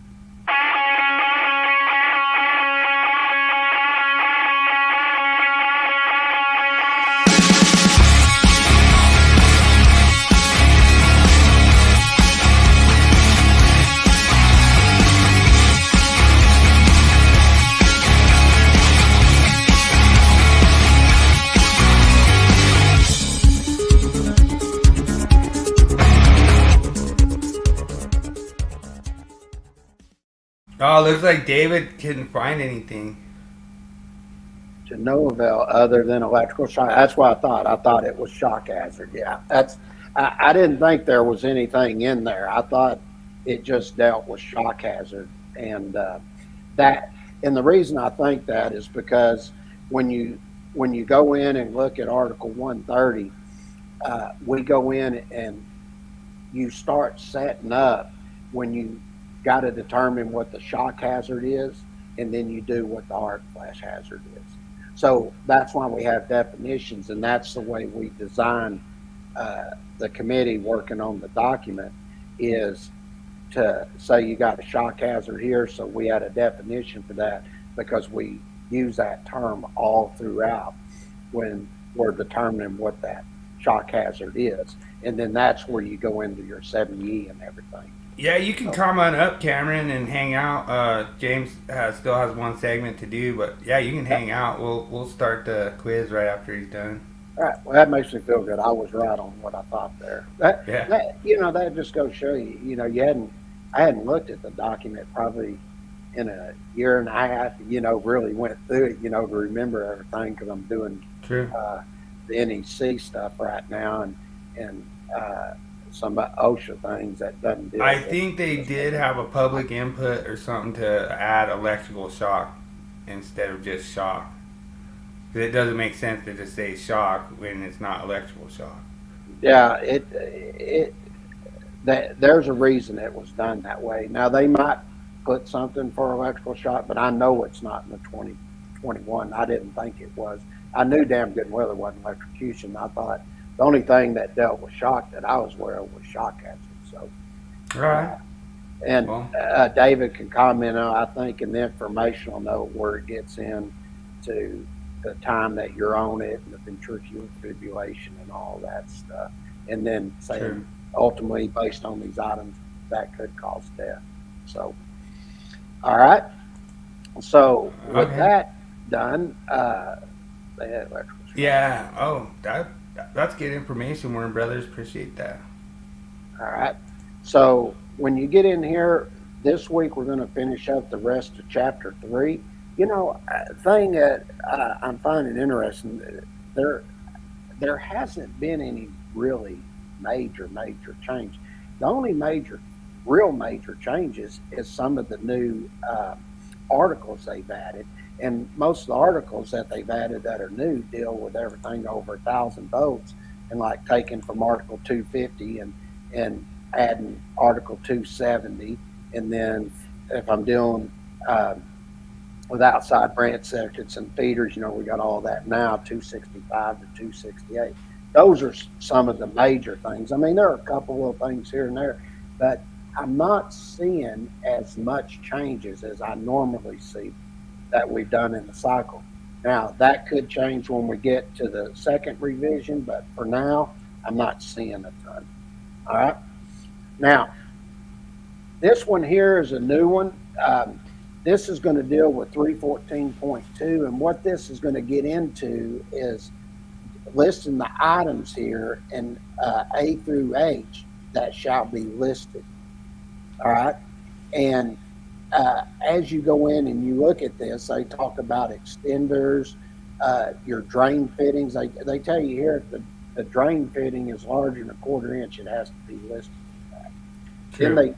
Oh, looks like David couldn't find anything.
To no avail other than electrical shock. That's what I thought. I thought it was shock hazard. Yeah, I didn't think there was anything in there. I thought it just dealt with shock hazard, and and the reason I think that is because when you go in and look at Article 130, we go in and you start setting up when you got to determine what the shock hazard is, and then you do what the arc flash hazard is. So that's why we have definitions, and that's the way we design the committee working on the document, is to say you got a shock hazard here, so we had a definition for that because we use that term all throughout when we're determining what that shock hazard is. And then that's where you go into your 7E and everything.
Yeah, you can come on up, Cameron, and hang out. James still has one segment to do, but yeah, you can hang out. We'll start the quiz right after he's done.
All right. Well, that makes me feel good. I was right on what I thought there. That just goes to show you. I hadn't looked at the document probably in a year and a half. Really went through it. To remember everything because I'm doing the NEC stuff right now and some OSHA things that doesn't do.
I think they did have a public input or something to add electrical shock instead of just shock. It doesn't make sense to just say shock when it's not electrical shock.
Yeah, there's a reason it was done that way. Now they might put something for electrical shock, but I know it's not in the 2021. I didn't think it was. I knew damn good well it wasn't electrocution. I thought the only thing that dealt with shock that I was aware of was shock hazard. So,
right.
David can comment on, I think, in the informational note where it gets into the time that you're on it and the ventricular fibrillation and all that stuff. And then saying ultimately, based on these items, that could cause death. So, all right. So, with that done, they had electrical shock.
Yeah. Oh, that's good information, Warren Brothers. Appreciate that.
All right. So when you get in here this week, we're going to finish up the rest of chapter 3. Thing that I'm finding interesting, there there hasn't been any really major change. The only real major changes is some of the new articles they've added, and most of the articles that they've added that are new deal with everything over 1,000 volts, and like taking from Article 250 and adding Article 270, and then if I'm doing with outside branch circuits and feeders, we got all that now, 265 to 268. Those are some of the major things. I mean, there are a couple of things here and there, but I'm not seeing as much changes as I normally see that we've done in the cycle. Now, that could change when we get to the second revision, but for now, I'm not seeing a ton. All right. Now, this one here is a new one. This is going to deal with 314.2, and what this is going to get into is listing the items here in A through H that shall be listed. All right. And as you go in and you look at this, they talk about extenders, your drain fittings. They tell you here if the drain fitting is larger than a 1/4 inch, it has to be listed. Then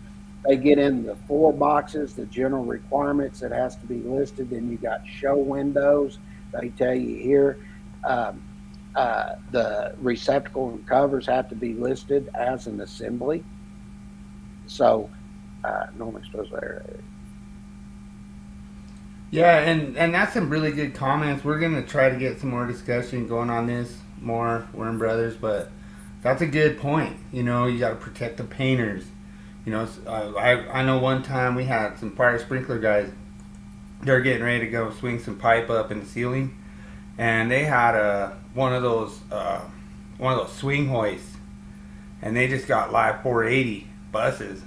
they get in the 4 boxes, the general requirements that has to be listed. Then you got show windows. They tell you here the receptacle and covers have to be listed as an assembly. So normally supposed there.
Yeah, and that's some really good comments. We're going to try to get some more discussion going on this more, Worm Brothers, but that's a good point. You got to protect the painters. I know one time we had some fire sprinkler guys. They're getting ready to go swing some pipe up in the ceiling, and they had one of those swing hoists, and they just got live 480 buses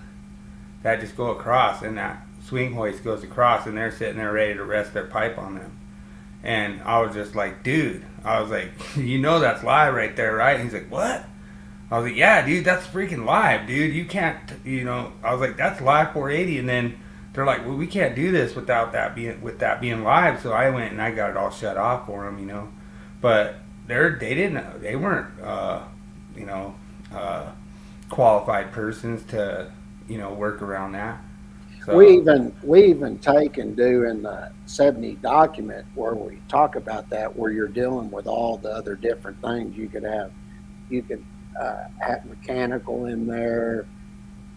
that just go across, and that swing hoist goes across, and they're sitting there ready to rest their pipe on them. And I was just like, dude, that's live right there, right? And he's like, what? I was like, yeah, dude, that's freaking live, dude. You can't, I was like, that's live 480. And then they're like, well, we can't do this without that being live. So I went and I got it all shut off for them, But they weren't, qualified persons to, work around that. So,
we even take and do in the 70 document where we talk about that, where you're dealing with all the other different things you could have. You could have mechanical in there,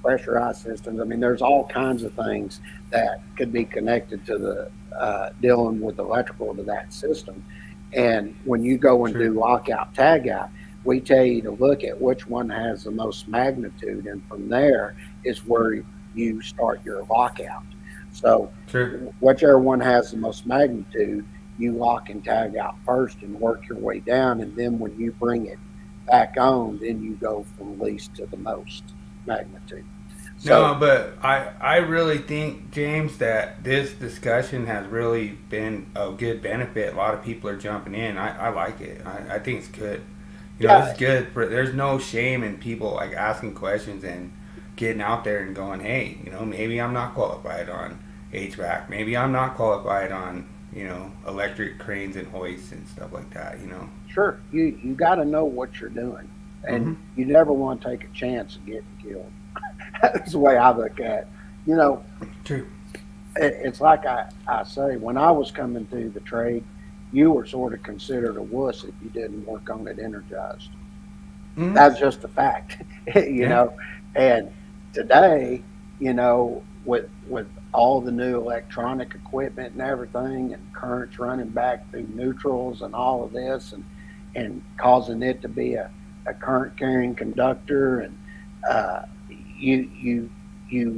pressurized systems. I mean, there's all kinds of things that could be connected to the dealing with electrical to that system. And when you go and do lockout, tag out, we tell you to look at which one has the most magnitude, and from there is where you start your lockout. So whichever one has the most magnitude, you lock and tag out first and work your way down, and then when you bring it back on, then you go from least to the most magnitude.
So, no, but I really think, James, that this discussion has really been a good benefit. A lot of people are jumping in. I like it. I think it's good. It's good. There's no shame in people like asking questions and getting out there and going, hey, maybe I'm not qualified on HVAC. Maybe I'm not qualified on, electric cranes and hoists and stuff like that,
Sure. You got to know what you're doing, and you never want to take a chance of getting killed. That's the way I look at it.
True.
It's like I say, when I was coming through the trade, you were sort of considered a wuss if you didn't work on it energized. Mm-hmm. That's just a fact, know. And today, with all the new electronic equipment and everything, and currents running back through neutrals and all of this, and causing it to be a current carrying conductor, and you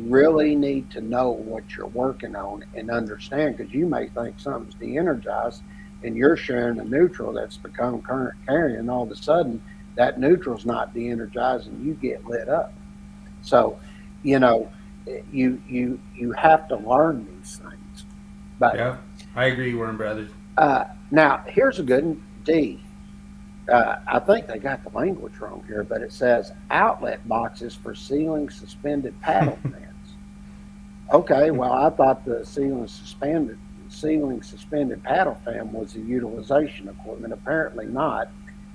really need to know what you're working on and understand, because you may think something's de-energized and you're sharing a neutral that's become current carrying, and all of a sudden that neutral's not de-energized and you get lit up. So you have to learn these things. But
yeah, I agree, Worm Brothers.
Now here's a good one. D. I think they got the language wrong here, but it says outlet boxes for ceiling suspended paddle fans. Okay, well, I thought the ceiling suspended paddle fan was the utilization equipment. Apparently not.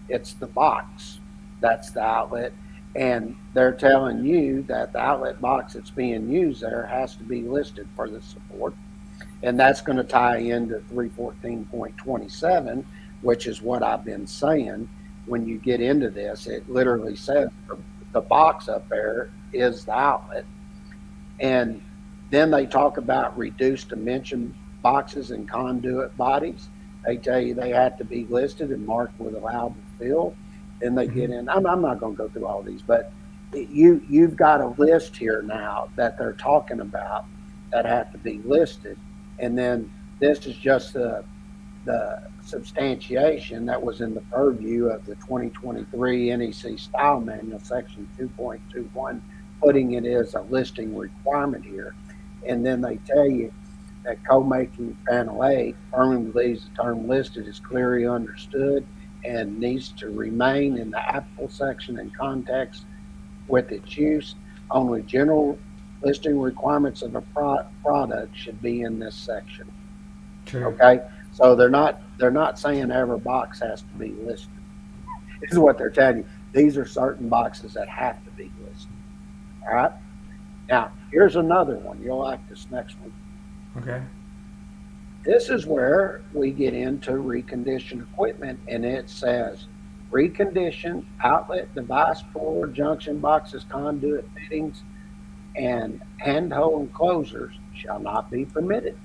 It's the box that's the outlet, and they're telling you that the outlet box that's being used there has to be listed for the support, and that's going to tie into 314.27, which is what I've been saying. When you get into this, it literally says the box up there is the outlet. And then they talk about reduced dimension boxes and conduit bodies. They tell you they have to be listed and marked with allowable fill. Then they get in. I'm not going to go through all these, but you've got a list here now that they're talking about that have to be listed. And then this is just the substantiation that was in the purview of the 2023 NEC Style Manual, Section 2.21, putting it as a listing requirement here. And then they tell you that co-making panel 8 firmly believes the term listed is clearly understood and needs to remain in the applicable section in context with its use. Only general listing requirements of a product should be in this section.
True.
Okay, so they're not saying every box has to be listed. This is what they're telling you. These are certain boxes that have to be listed. All right. Now here's another one. You'll like this next one.
Okay.
This is where we get into reconditioned equipment, and it says reconditioned outlet device puller, junction boxes, conduit fittings, and handhole enclosures shall not be permitted.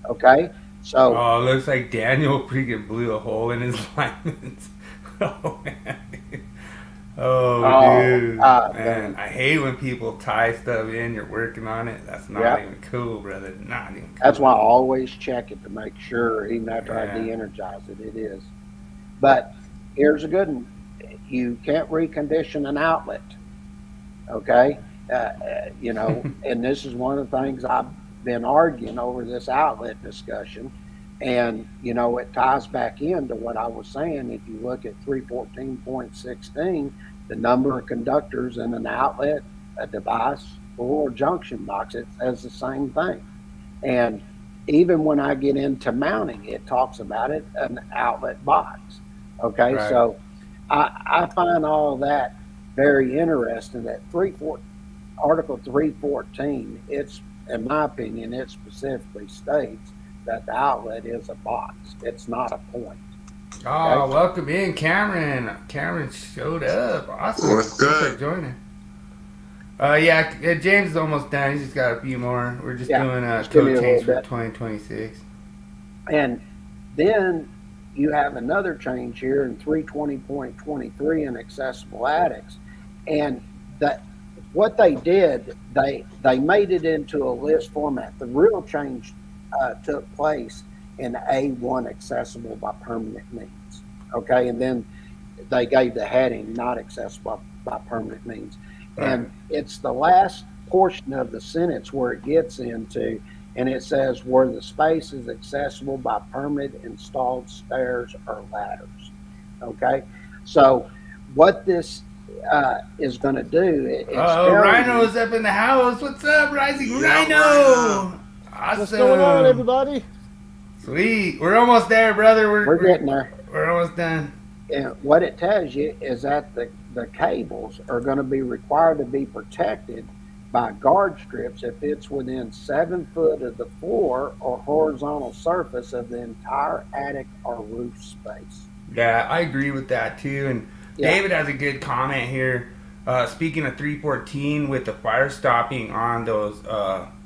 Okay, so
Oh, looks like Daniel freaking blew a hole in his lineman's. Oh man. Oh, dude. Man, I hate when people tie stuff in. You're working on it. That's not even cool, brother. Not even cool.
That's why I always check it to make sure, even after I de-energize it, it is. But here's a good one. You can't recondition an outlet. Okay? And this is one of the things I've been arguing over this outlet discussion. And, it ties back into what I was saying. If you look at 314.16, the number of conductors in an outlet, a device, or junction box, it says the same thing. And even when I get into mounting, it talks about it, an outlet box. Okay, right. So I find all that very interesting that Article 314, it's, in my opinion, it specifically states that the outlet is a box. It's not a point.
Oh, okay? Welcome in, Cameron. Cameron showed up. Awesome.
What's good?
For joining. James is almost done. He's just got a few more. We're just doing a code change for 2026. And
then you have another change here in 320.23 in accessible attics. And what they did, they made it into a list format. The real change took place in A1, accessible by permanent means. Okay, and then they gave the heading not accessible by permanent means. Right. And it's the last portion of the sentence where it gets into, and it says where the space is accessible by permanent installed stairs or ladders. Okay, so what this is going to do,
Rhino's up in the house. What's up, Rising Rhino? Awesome.
What's going on, everybody?
Sweet. We're almost there, brother.
We're getting there.
We're almost done.
And what it tells you is that the cables are going to be required to be protected by guard strips if it's within 7 foot of the floor or horizontal surface of the entire attic or roof space.
Yeah, I agree with that too. And David has a good comment here. Speaking of 314 with the fire stopping on those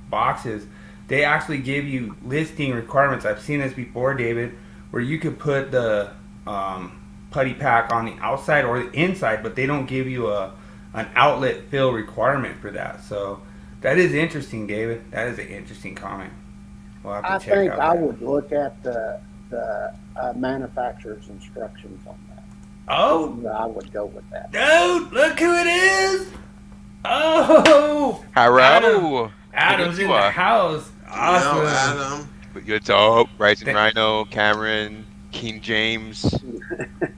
boxes, they actually give you listing requirements. I've seen this before, David, where you could put the putty pack on the outside or the inside, but they don't give you an outlet fill requirement for that. So that is interesting, David. That is an interesting comment. We'll have to check out that.
I would look at the manufacturer's instructions on that.
Oh,
I would go with that.
Dude, look who it is! Oh,
hello.
Adam's in the house. Awesome.
Hello, Adam. Good talk. Rising Rhino, Cameron, King James,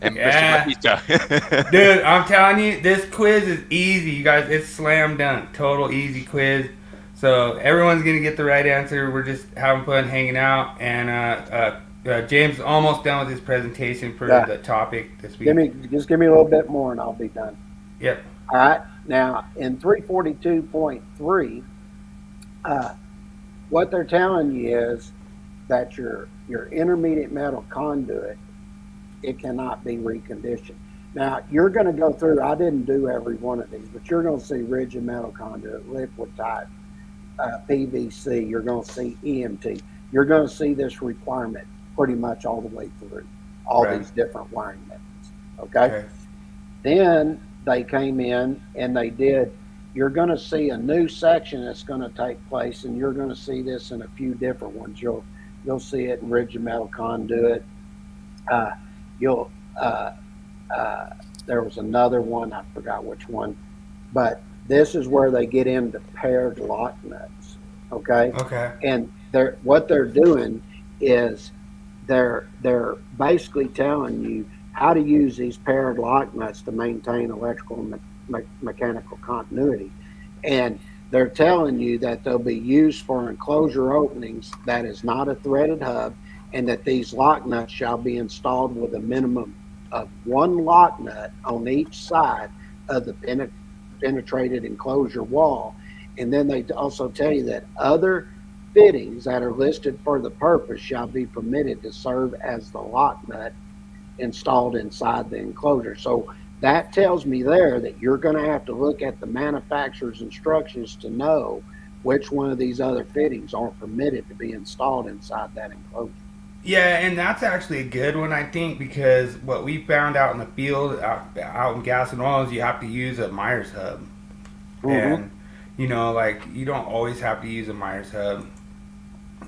and
Yeah.
Mr. Batista.
Dude, I'm telling you, this quiz is easy, you guys. It's slam dunk. Total easy quiz. So everyone's going to get the right answer. We're just having fun hanging out. And James is almost done with his presentation for the topic this week.
Just give me a little bit more and I'll be done.
Yep.
All right. Now, in 342.3, what they're telling you is that your intermediate metal conduit, it cannot be reconditioned. Now, you're going to go through, I didn't do every one of these, but you're going to see rigid metal conduit, liquid type, PVC, you're going to see EMT. You're going to see this requirement pretty much all the way through, all these different wiring methods, okay? Then they came in and they did, you're going to see a new section that's going to take place, and you're going to see this in a few different ones. You'll see it in rigid metal conduit. There was another one, I forgot which one, but this is where they get into paired lock nuts, okay?
Okay.
And what they're doing is they're basically telling you how to use these paired lock nuts to maintain electrical and mechanical continuity. And they're telling you that they'll be used for enclosure openings that is not a threaded hub, and that these lock nuts shall be installed with a minimum of one lock nut on each side of the penetrated enclosure wall. And then they also tell you that other fittings that are listed for the purpose shall be permitted to serve as the lock nut installed inside the enclosure. So that tells me there that you're going to have to look at the manufacturer's instructions to know which one of these other fittings aren't permitted to be installed inside that enclosure.
Yeah, and that's actually a good one, I think, because what we found out in the field, out in gas and oil, is you have to use a Myers hub. Mm-hmm. And, you know, like, you don't always have to use a Myers hub.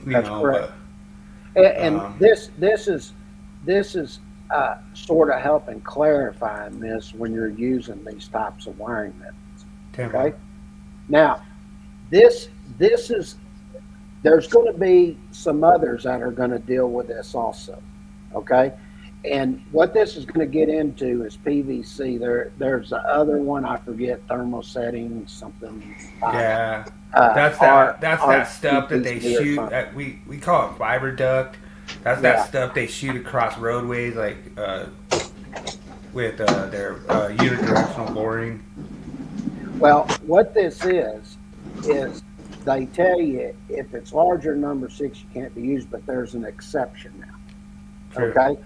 That's correct. And this is sort of helping clarifying this when you're using these types of wiring methods. Okay. Now, this is, there's going to be some others that are going to deal with this also. Okay. And what this is going to get into is PVC. There's the other one, I forget, thermosetting something.
Yeah. That's that stuff that they shoot. We call it fiber duct. That's that stuff they shoot across roadways, like with their unidirectional boring.
Well, what this is they tell you if it's larger than number 6, you can't be used, but there's an exception now. True. Okay,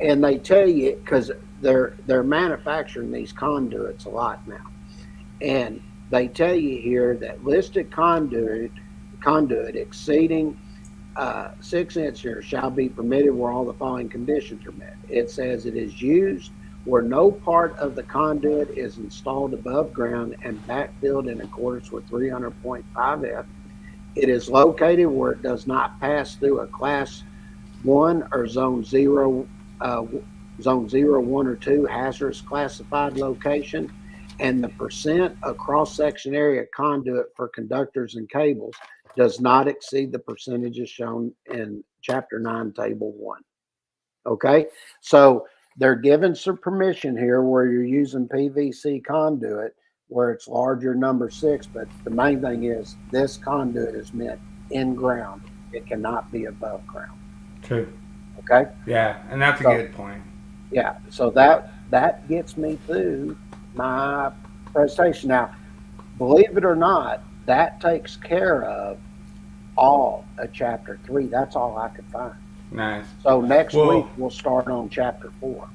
and they tell you because they're manufacturing these conduits a lot now, and they tell you here that listed conduit exceeding 6 inches shall be permitted where all the following conditions are met. It says it is used where no part of the conduit is installed above ground and backfilled in accordance with 300.5 F. It is located where it does not pass through a class 1 or zone 0, 1 or 2 hazardous classified location, and the percent of cross-section area conduit for conductors and cables does not exceed the percentages shown in Chapter 9, Table 1. Okay, so they're giving some permission here where you're using PVC conduit where it's larger number 6, but the main thing is this conduit is meant in ground. It cannot be above ground.
True.
Okay?
Yeah, and that's a good point.
Yeah, so that gets me through my presentation. Now, believe it or not, that takes care of all of Chapter 3. That's all I could find.
Nice.
So next week we'll start on Chapter 4.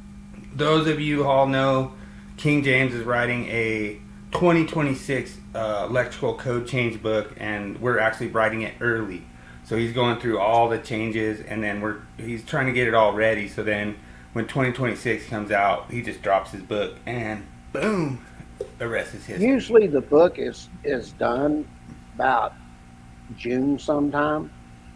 Those of you who all know, King James is writing a 2026 electrical code change book, and we're actually writing it early. So he's going through all the changes, and then he's trying to get it all ready. So then when 2026 comes out, he just drops his book, and boom, the rest is history.
Usually the book is done about June sometime,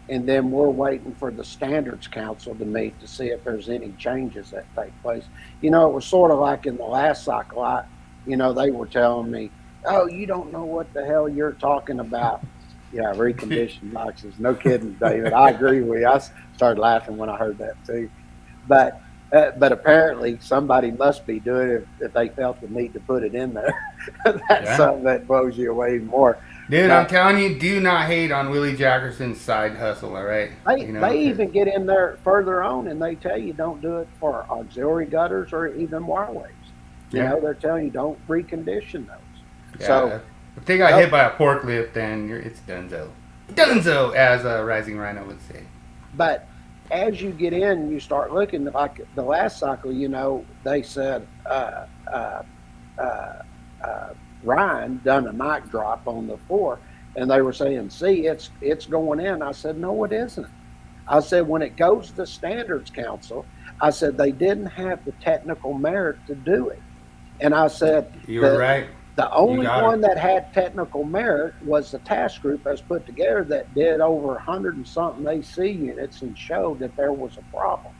and then we're waiting for the Standards Council to meet to see if there's any changes that take place. You know, it was sort of like in the last cycle, they were telling me, oh, you don't know what the hell you're talking about. Yeah, reconditioned boxes. No kidding, David. I agree with you. I started laughing when I heard that too. but apparently somebody must be doing it if they felt the need to put it in there. That's something that blows you away even more.
Dude, I'm telling you, do not hate on Willie Jackerson's side hustle, all right?
They even get in there further on and they tell you don't do it for auxiliary gutters or even waterways. You know, they're telling you don't recondition those.
Yeah.
So
if they got hit by a forklift, then it's donezo. Donezo, as Rising Rhino would say.
But as you get in, you start looking, like the last cycle, you know, they said Ryan done a mic drop on the floor, and they were saying, see, it's going in. I said, no, it isn't. I said, when it goes to the Standards Council, I said, they didn't have the technical merit to do it. And I said,
you were right.
The only one that had technical merit was the task group that was put together that did over 100 and something AC units and showed that there was a problem.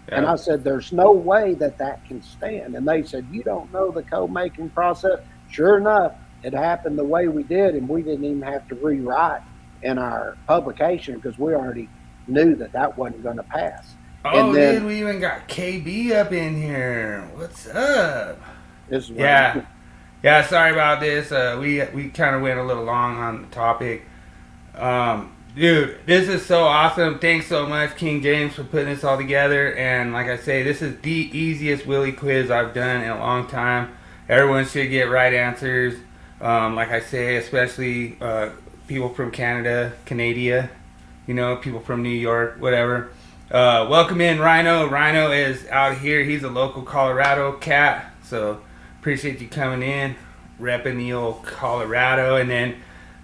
Yeah. And I said, there's no way that can stand. And they said, you don't know the code making process. Sure enough, it happened the way we did, and we didn't even have to rewrite in our publication because we already knew that wasn't going to pass.
Oh, and then, dude, we even got KB up in here. What's up? Yeah, sorry about this. We kind of went a little long on the topic. Dude, this is so awesome. Thanks so much, King James, for putting this all together. And like I say, this is the easiest Willie quiz I've done in a long time. Everyone should get right answers. Like I say, especially people from Canada, you know, people from New York, whatever. Welcome in Rhino. Rhino is out here. He's a local Colorado cat. So appreciate you coming in, repping the old Colorado. And then,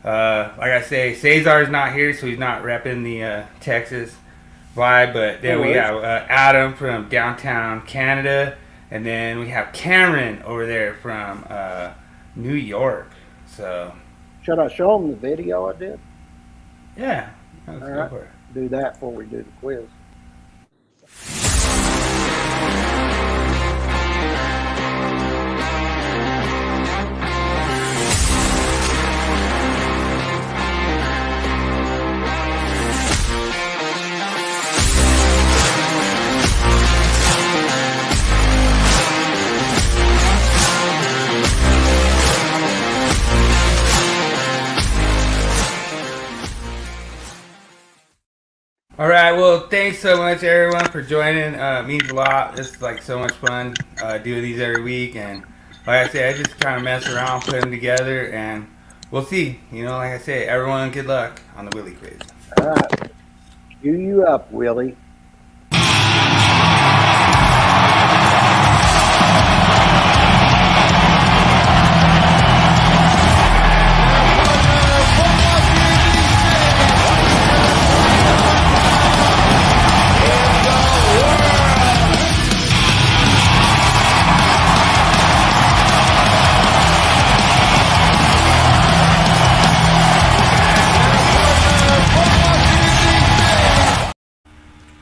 like I say, Cesar's not here, so he's not repping the Texas vibe. But then we have Adam from downtown Canada. And then we have Cameron over there from New York. So,
should I show them the video I did?
Yeah. Let's go for it.
Do that before we do the quiz.
All right, well, thanks so much, everyone, for joining. Means a lot. It's like so much fun doing these every week. And like I say, I just kind of mess around, put them together, and we'll see. You know, like I say, everyone, good luck on the Willie Quiz.
All right. Cue you up, Willie.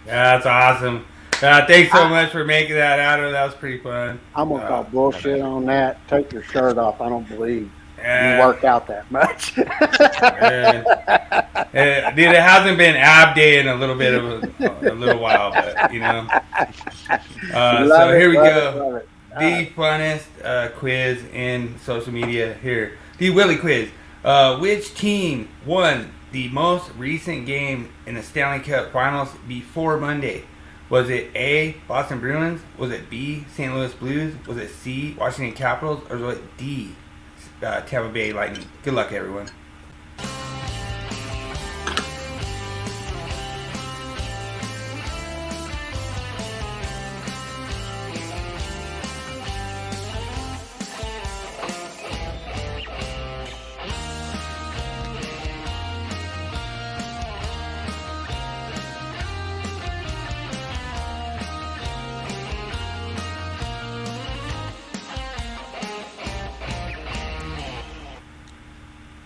That's awesome. Thanks so much for making that, Adam. That was pretty fun.
I'm going to call bullshit on that. Take your shirt off. I don't believe you work out that much.
Dude, it hasn't been ab day in a little bit of a little while, but, you know. So here we go. The funnest quiz in social media here. The Willie Quiz. Which team won the most recent game in the Stanley Cup Finals before Monday? Was it A, Boston Bruins? Was it B, St. Louis Blues? Was it C, Washington Capitals? Or was it D, Tampa Bay Lightning? Good luck, everyone.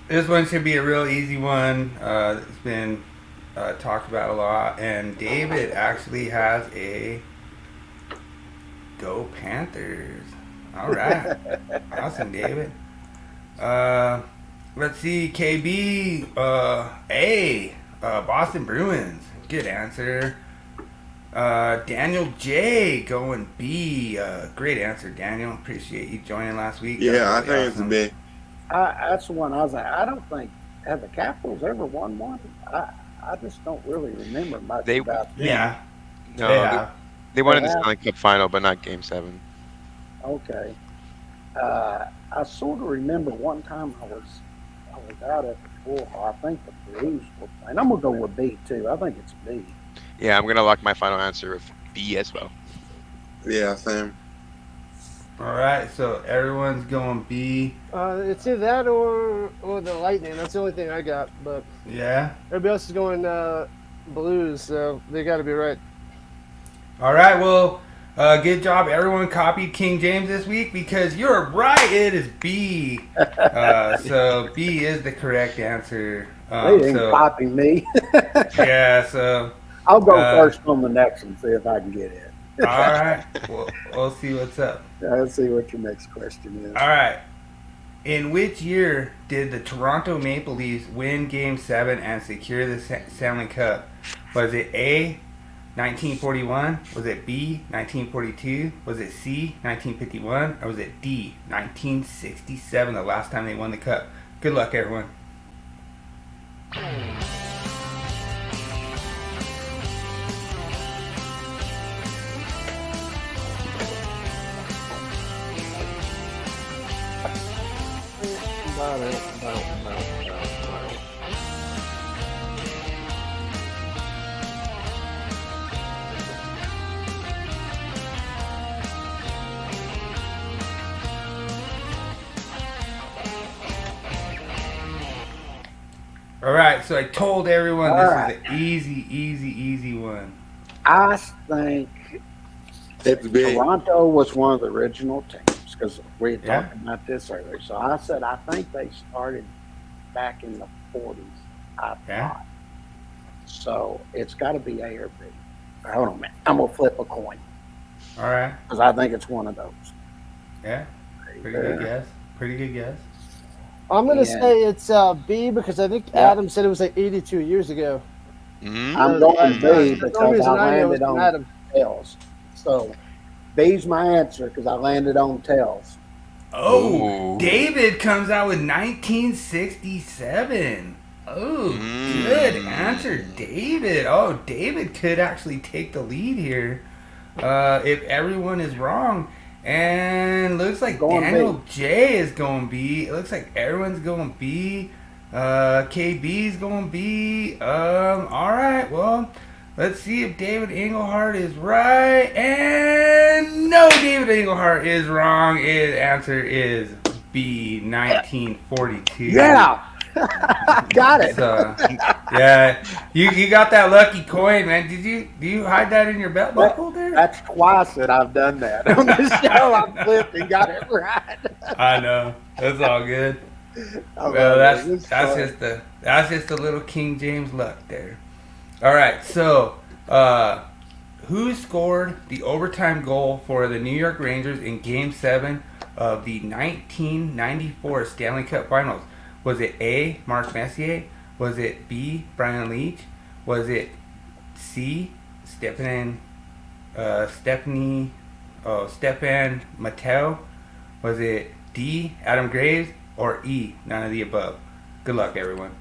This one should be a real easy one. It's been talked about a lot. And David actually has a Go Panthers. All right. Awesome, David. Let's see. KB, A, Boston Bruins. Good answer. Daniel J going B. Great answer, Daniel. Appreciate you joining last week.
Yeah, I
That was
think
really
it's a
awesome.
B.
That's the one I was like, I don't think, have the Capitals ever won one? I just don't really remember much
They-
about them.
Yeah.
No,
Yeah.
they won in
They
the
have?
Stanley Cup final, but not Game 7.
Okay. I sort of remember one time I was out at the pool hall. I think the Blues were playing. I'm gonna go with B too. I think it's B.
Yeah, I'm gonna lock my final answer with B as well.
Yeah, same.
All right. So everyone's going B.
It's either that or the Lightning. That's the only thing I got. But
Yeah.
everybody else is going Blues, so they got to be right.
All right. Well, good job. Everyone copied King James this week because you're right. It is B. So B is the correct answer.
They didn't
So
copy me.
yeah. So
I'll go
Uh,
first on the next one, see if I can get it.
all right. We'll see what's up.
Let's see what your next question is.
All right. In which year did the Toronto Maple Leafs win Game 7 and secure the Stanley Cup? Was it A, 1941? Was it B, 1942? Was it C, 1951? Or was it D, 1967, the last time they won the Cup? Good luck, everyone. All right, so I told everyone
All
this
right.
is an easy one.
I think
It's B.
Toronto was one of the original teams because we had
Yeah.
talked about this earlier. So I said I think they started back in the 40s. I
Yeah.
thought. So it's got to be A or B. Hold on a minute. I'm gonna flip a coin
All right,
because I think it's one of those.
yeah, pretty good guess. Pretty good guess.
I'm going to
Yeah.
say it's B because I think
Yeah.
Adam said it was like 82 years ago.
Mm.
I'm going
That's
B
the only
because
reason
I
I know
landed
is
on
Adam.
tails. So B's my answer because I landed on tails.
Oh,
Ooh.
David comes out with 1967. Oh, good answer, David. Oh, David could actually take the lead here if everyone is wrong. And looks like
Going
Daniel J is going B. It looks like everyone's going B. KB's going B. All right, well, let's see if David Englehart is right. And no, David Englehart is wrong. His answer is B, 1942.
Yeah, got it.
So, yeah, you got that lucky coin, man. Do you hide that in your belt buckle there?
That's twice that I've done that on this show. I flipped and got it right.
I know. That's all good.
I
Well,
love it. It's
that's
fun.
just a little King James luck there. All right, so who scored the overtime goal for the New York Rangers in Game 7 of the 1994 Stanley Cup Finals? Was it A, Mark Messier? Was it B, Brian Leach? Was it C, Stepan Mattel? Was it D, Adam Graves? Or E, none of the above? Good luck, everyone.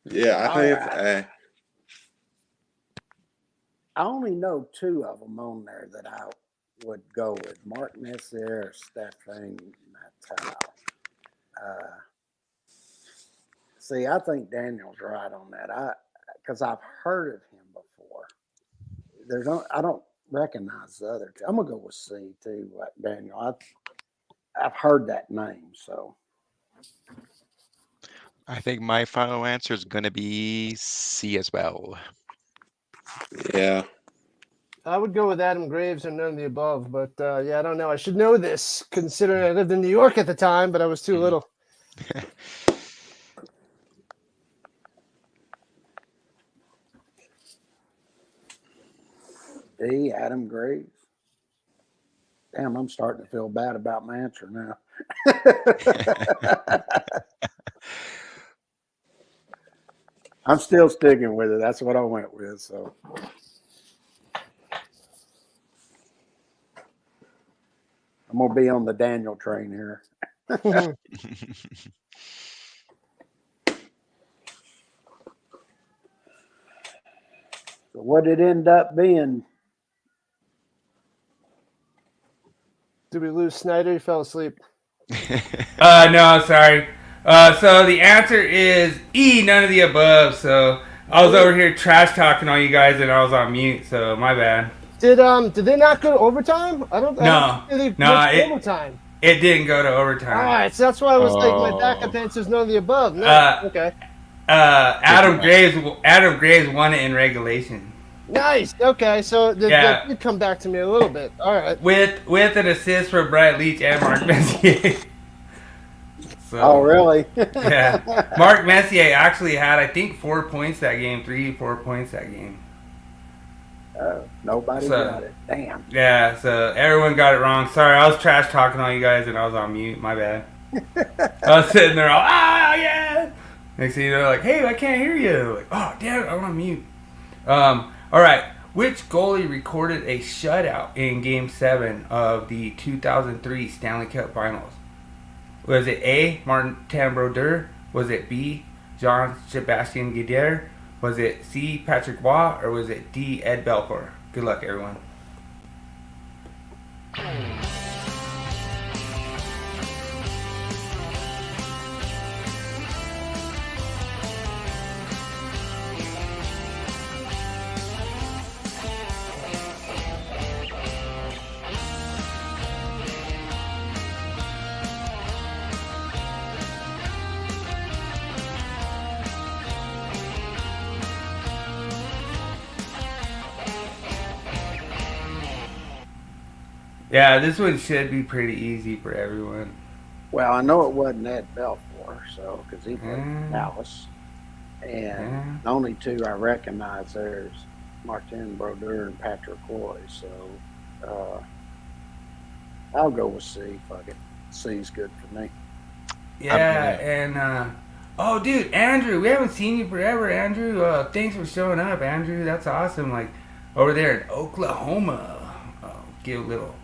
Yeah, I think it's A.
I only know two of them on there that I would go with: Mark Messier or Stefan Mattel. See, I think Daniel's right on that. Because I've heard of him before. I don't recognize the other two. I'm gonna go with C too, like Daniel. I've heard that name, so
I think my final answer is going to be C as well.
Yeah.
I would go with Adam Graves or none of the above, but yeah, I don't know. I should know this considering I lived in New York at the time, but I was too little.
D. Adam Graves. Damn, I'm starting to feel bad about my answer now. I'm still sticking with it. That's what I went with. So I'm gonna be on the Daniel train here. So what did it end up being?
Did we lose Snyder? He fell asleep.
No, sorry. So the answer is E, none of the above. So I was over here trash talking on you guys and I was on mute, so my bad.
Did they not go to overtime? I don't think they went to overtime.
It didn't go to overtime.
All right, so that's why I was like, my backup answer is none of the above. No, okay.
Adam Graves won it in regulation.
Nice. Okay, so that did come back to me a little bit. All right.
With an assist for Brian Leach and Mark Messier. So,
oh, really?
Yeah. Mark Messier actually had, I think, 4 points that game, 4 points that game.
Nobody got it. Damn.
Yeah, so everyone got it wrong. Sorry, I was trash talking on you guys and I was on mute. My bad. I was sitting there all, yeah. Next thing you know, like, hey, I can't hear you. Like, oh, damn, I'm on mute. All right. Which goalie recorded a shutout in Game 7 of the 2003 Stanley Cup Finals? Was it A, Martin Brodeur? Was it B, Jean-Sebastien Guédère? Was it C, Patrick Waugh? Or was it D, Ed Belfour? Good luck, everyone. Yeah, this one should be pretty easy for everyone.
Well, I know it wasn't Ed Belfour, so because he played in Dallas, and the only two I recognize there's Martin Brodeur and Patrick Roy. So I'll go with C. Fuck it, C's good for me.
Yeah, and oh, dude, Andrew, we haven't seen you forever, Andrew. Thanks for showing up, Andrew. That's awesome. Like over there in Oklahoma, give a little.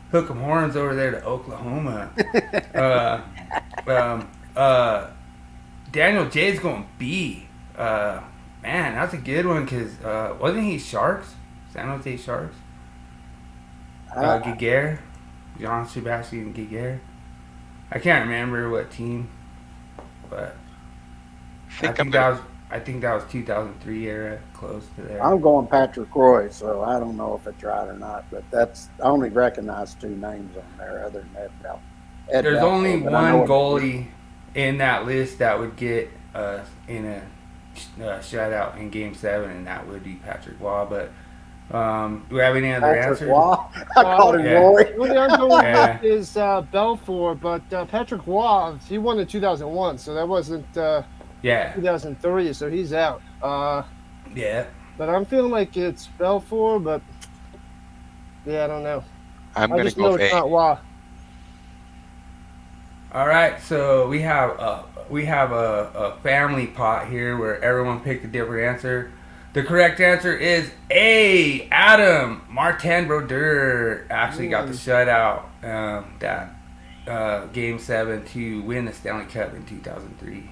Hook 'em horns over there to Oklahoma. Daniel J's going B. Man, that's a good one because wasn't he Sharks? San Jose Sharks? Guédère? Jean-Sebastien Guédère? I can't remember what team, but I think that was 2003 era, close to there.
I'm going Patrick Roy, so I don't know if it's right or not, but that's I only recognize two names on there other than Ed Belfour.
There's only one goalie in that list that would get in a shutout in Game 7, and that would be Patrick Waugh. But do we have any other answers?
Patrick Waugh? I called him Roy.
The only I'm going with is Belfour, but Patrick Waugh, he won in 2001, so that wasn't 2003, so he's out.
Yeah.
But I'm feeling like it's Belfour, but yeah, I don't know.
I'm going to go with
it's not Waugh.
All right, so we have a family pot here where everyone picked a different answer. The correct answer is A. Adam Martin Brodeur actually got the shutout that Game 7 to win the Stanley Cup in 2003.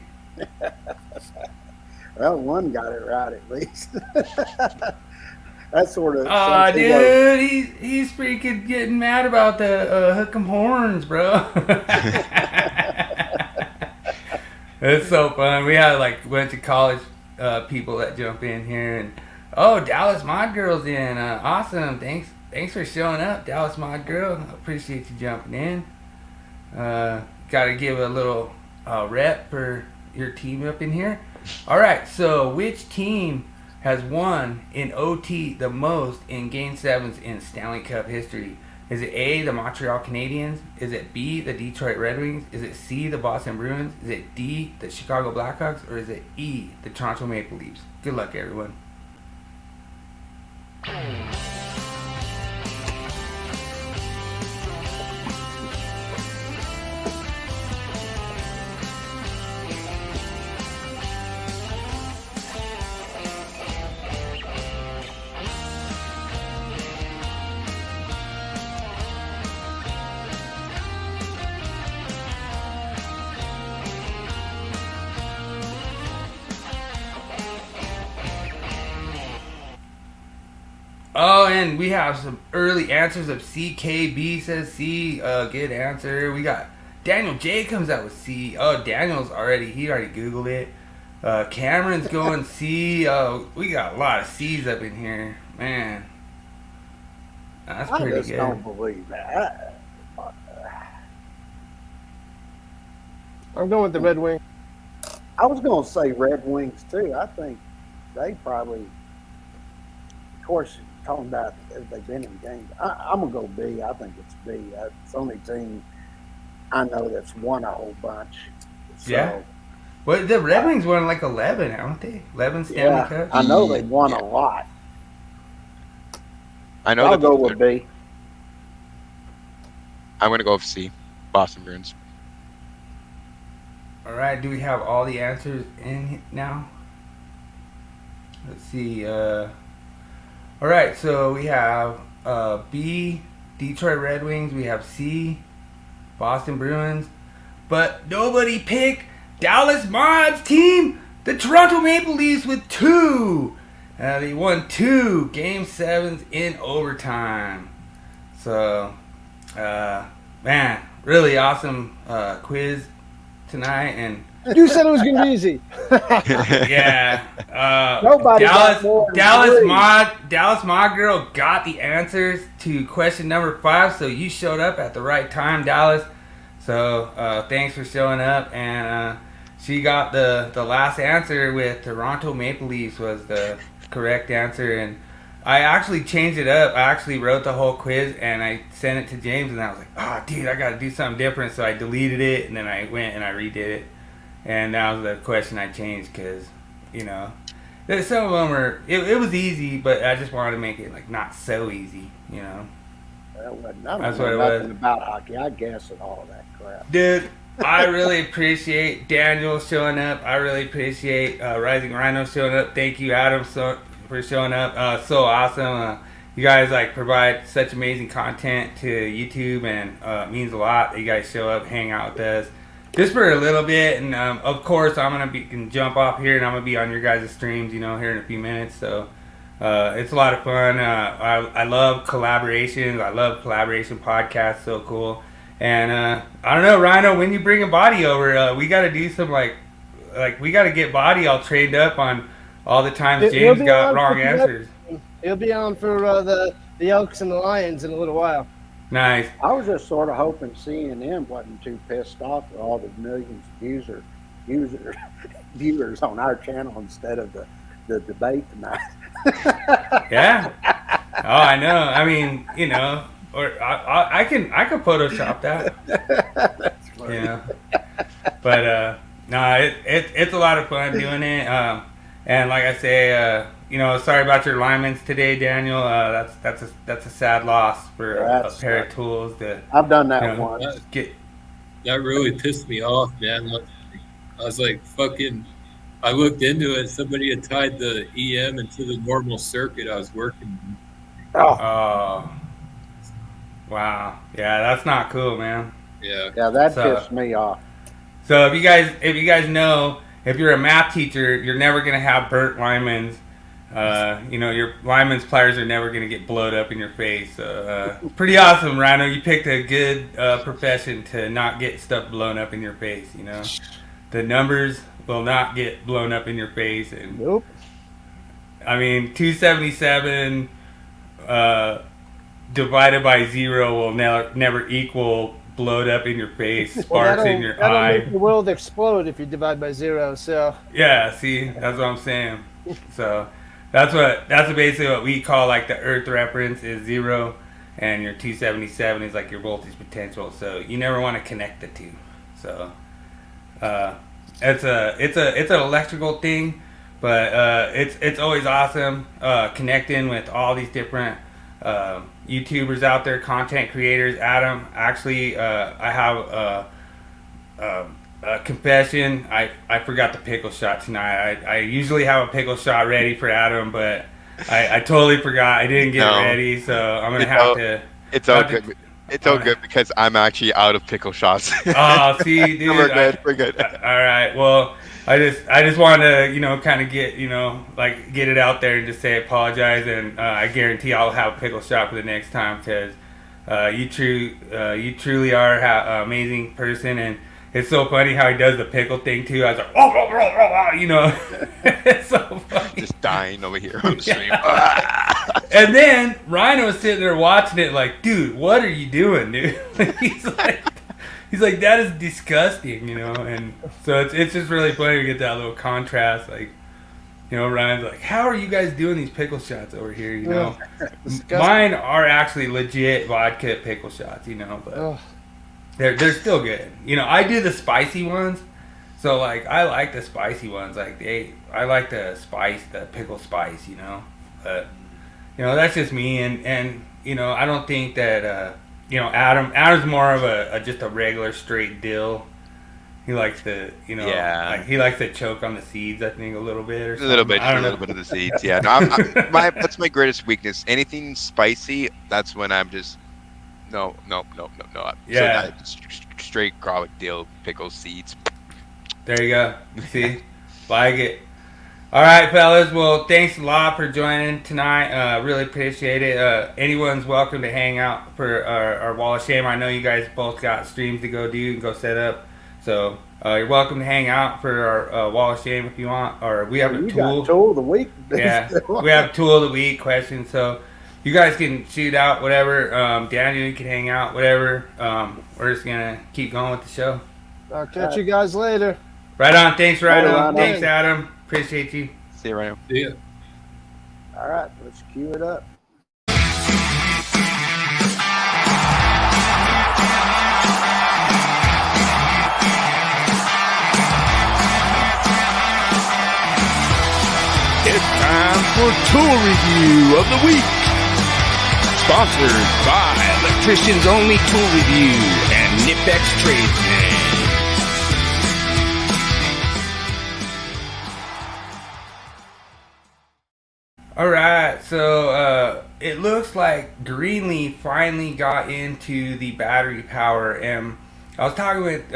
Well, one got it right at least. That's sort of.
Dude, he's freaking getting mad about the hook 'em horns, bro. It's so fun. We had like a bunch of college people that jump in here, and Dallas Mod Girl's in. Awesome. Thanks for showing up, Dallas Mod Girl. I appreciate you jumping in. Got to give a little rep for your team up in here. All right, so which team has won in OT the most in Game 7s in Stanley Cup history? Is it A, the Montreal Canadiens? Is it B, the Detroit Red Wings? Is it C, the Boston Bruins? Is it D, the Chicago Blackhawks? Or is it E, the Toronto Maple Leafs? Good luck, everyone. Oh, and we have some early answers of CKB says C. Good answer. We got Daniel J comes out with C. Oh, Daniel's he already Googled it. Cameron's going C. We got a lot of C's up in here. Man. That's pretty good.
I just don't believe that.
I'm going with the Red Wing.
I was going to say Red Wings, too. I think they probably, of course, talking about if they've been in games. I'm going to go B. I think it's B. It's the only team I know that's won a whole bunch. So,
yeah. Well, the Red Wings won like 11, haven't they? 11 Stanley Cups?
I know they won a lot.
I know
I'll go with B.
I'm going to go with C. Boston Bruins.
All right. Do we have all the answers in now? Let's see. All right, so we have B, Detroit Red Wings. We have C, Boston Bruins. But nobody picked Dallas Mod's team, the Toronto Maple Leafs, with 2. They won 2 Game 7s in overtime. So, man, really awesome quiz tonight. And
you said it was going to be easy.
Yeah.
Nobody
Dallas Mod Girl got the answers to question number 5, so you showed up at the right time, Dallas. So thanks for showing up. And she got the last answer with Toronto Maple Leafs was the correct answer. And I actually changed it up. I actually wrote the whole quiz and I sent it to James, and I was like, oh, dude, I got to do something different. So I deleted it, and then I went and I redid it. And that was the question I changed because, some of them were, it was easy, but I just wanted to make it, like, not so easy,
Well,
That's what it was.
Nothing about hockey. I guess at all that crap.
Dude, I really appreciate Daniel showing up. I really appreciate Rising Rhino showing up. Thank you, Adam, for showing up. So awesome. You guys, provide such amazing content to YouTube, and it means a lot that you guys show up, hang out with us. Just for a little bit, and of course I'm gonna jump off here, and I'm gonna be on your guys' streams, here in a few minutes. So it's a lot of fun. I love collaborations. I love collaboration podcasts. So cool. And I don't know, Rhino, when you bring a body over, we got to do some we got to get body all trained up on all the times James got wrong answers.
He'll be on for the Elks and the Lions in a little while.
Nice.
I was just sort of hoping CNN wasn't too pissed off with all the millions of viewers on our channel instead of the debate tonight.
Yeah. Oh, I know. I mean, or I can Photoshop that.
That's funny.
But no, it's a lot of fun doing it. And like I say, sorry about your linemen today, Daniel. That's a sad loss for a pair of tools.
I've done that once.
That really pissed me off, man. I was like, fucking. I looked into it. Somebody had tied the EM into the normal circuit I was working.
Oh. Wow. Yeah, that's not cool, man.
Yeah.
Yeah, that pissed me off.
So if you guys know, if you're a math teacher, you're never gonna have burnt linemen's. Your linemen's pliers are never gonna get blowed up in your face. So pretty awesome, Rhino. You picked a good profession to not get stuff blown up in your face. The numbers will not get blown up in your face. And
nope.
I mean, 277 divided by 0 will never equal blowed up in your face,
Well,
sparks in your
that'll
eye.
make the world explode if you divide by 0. So
Yeah, see, that's what I'm saying. So that's basically what we call like the Earth reference is 0, and your 277 is like your voltage potential. So you never want to connect the two. So it's an electrical thing, but it's always awesome connecting with all these different YouTubers out there, content creators. Adam, actually, I have a confession. I forgot the pickle shot tonight. I usually have a pickle shot ready for Adam, but I totally forgot. I didn't get it ready, so I'm gonna have to.
It's all good. It's all good because I'm actually out of pickle shots.
Oh, see, dude.
We're good. We're good.
All right. Well, I just wanted to, kind of get, get it out there and just say apologize, and I guarantee I'll have a pickle shot for the next time because you truly are an amazing person, and it's so funny how he does the pickle thing too. I was like, it's so funny.
Just dying over here on the stream.
And then Rhino was sitting there watching it like, dude, what are you doing, dude? He's like, that is disgusting, and so it's just really funny to get that little contrast, like, Ryan's like, how are you guys doing these pickle shots over here, Mine are actually legit vodka pickle shots, but they're still good. I do the spicy ones, so like I like the spicy ones, like I like the pickle spice, but that's just me, and I don't think that Adam's more of just a regular straight dill. He likes to, he likes to choke on the seeds, I think, a little bit or something.
A little bit of the seeds, yeah. No, that's my greatest weakness. Anything spicy, that's when I'm just, no.
Yeah.
So straight garlic, dill, pickles, seeds.
There you go. See? Like it. All right, fellas. Well, thanks a lot for joining tonight. Really appreciate it. Anyone's welcome to hang out for our Wall of Shame. I know you guys both got streams to go do and go set up. So you're welcome to hang out for our Wall of Shame if you want. Or we have a tool.
Got tool of the week.
Yeah, we have tool of the week question. So you guys can shoot out whatever. Daniel, you can hang out, whatever. We're just going to keep going with the show.
I'll catch you guys later.
Right on. Thanks, Rhino.
Rhino.
Thanks, Adam. Appreciate you.
See you, Ryan.
Yeah.
All right, let's cue it up.
It's time for Tool Review of the Week. Sponsored by Electricians Only Tool Review and Nipex Tradesman.
All right, so it looks like Greenlee finally got into the battery power, and I was talking with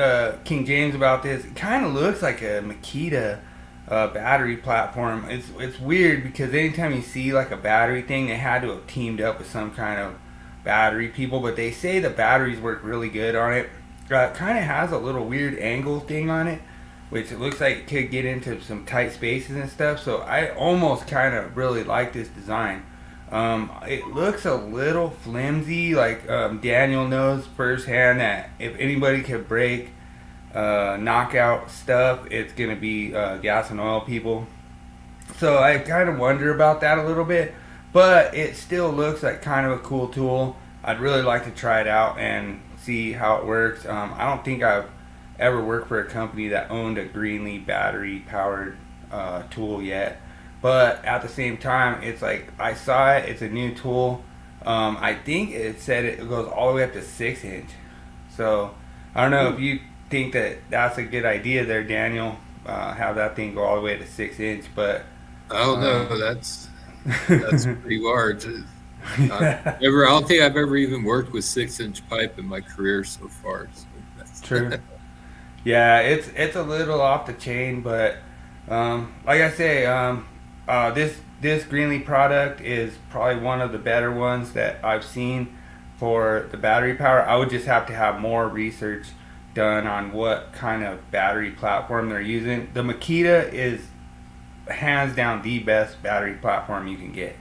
King James about this. It kind of looks like a Makita battery platform. It's weird because anytime you see like a battery thing, they had to have teamed up with some kind of battery people, but they say the batteries work really good on it. It kind of has a little weird angle thing on it, which it looks like it could get into some tight spaces and stuff. So I almost kind of really like this design. It looks a little flimsy, like Daniel knows firsthand that if anybody could break knockout stuff, it's going to be gas and oil people. So I kind of wonder about that a little bit, but it still looks like kind of a cool tool. I'd really like to try it out and see how it works. I don't think I've ever worked for a company that owned a Greenlee battery powered tool yet, but at the same time, it's like I saw it, it's a new tool. I think it said it goes all the way up to 6-inch, so I don't know if you think that that's a good idea there, Daniel, have that thing go all the way to 6-inch, but
I don't know, that's pretty large. I don't think I've ever even worked with 6-inch pipe in my career so far, so that's
true. Yeah, it's a little off the chain, but like I say, this Greenlee product is probably one of the better ones that I've seen for the battery power. I would just have to have more research done on what kind of battery platform they're using. The Makita is hands down the best battery platform you can get.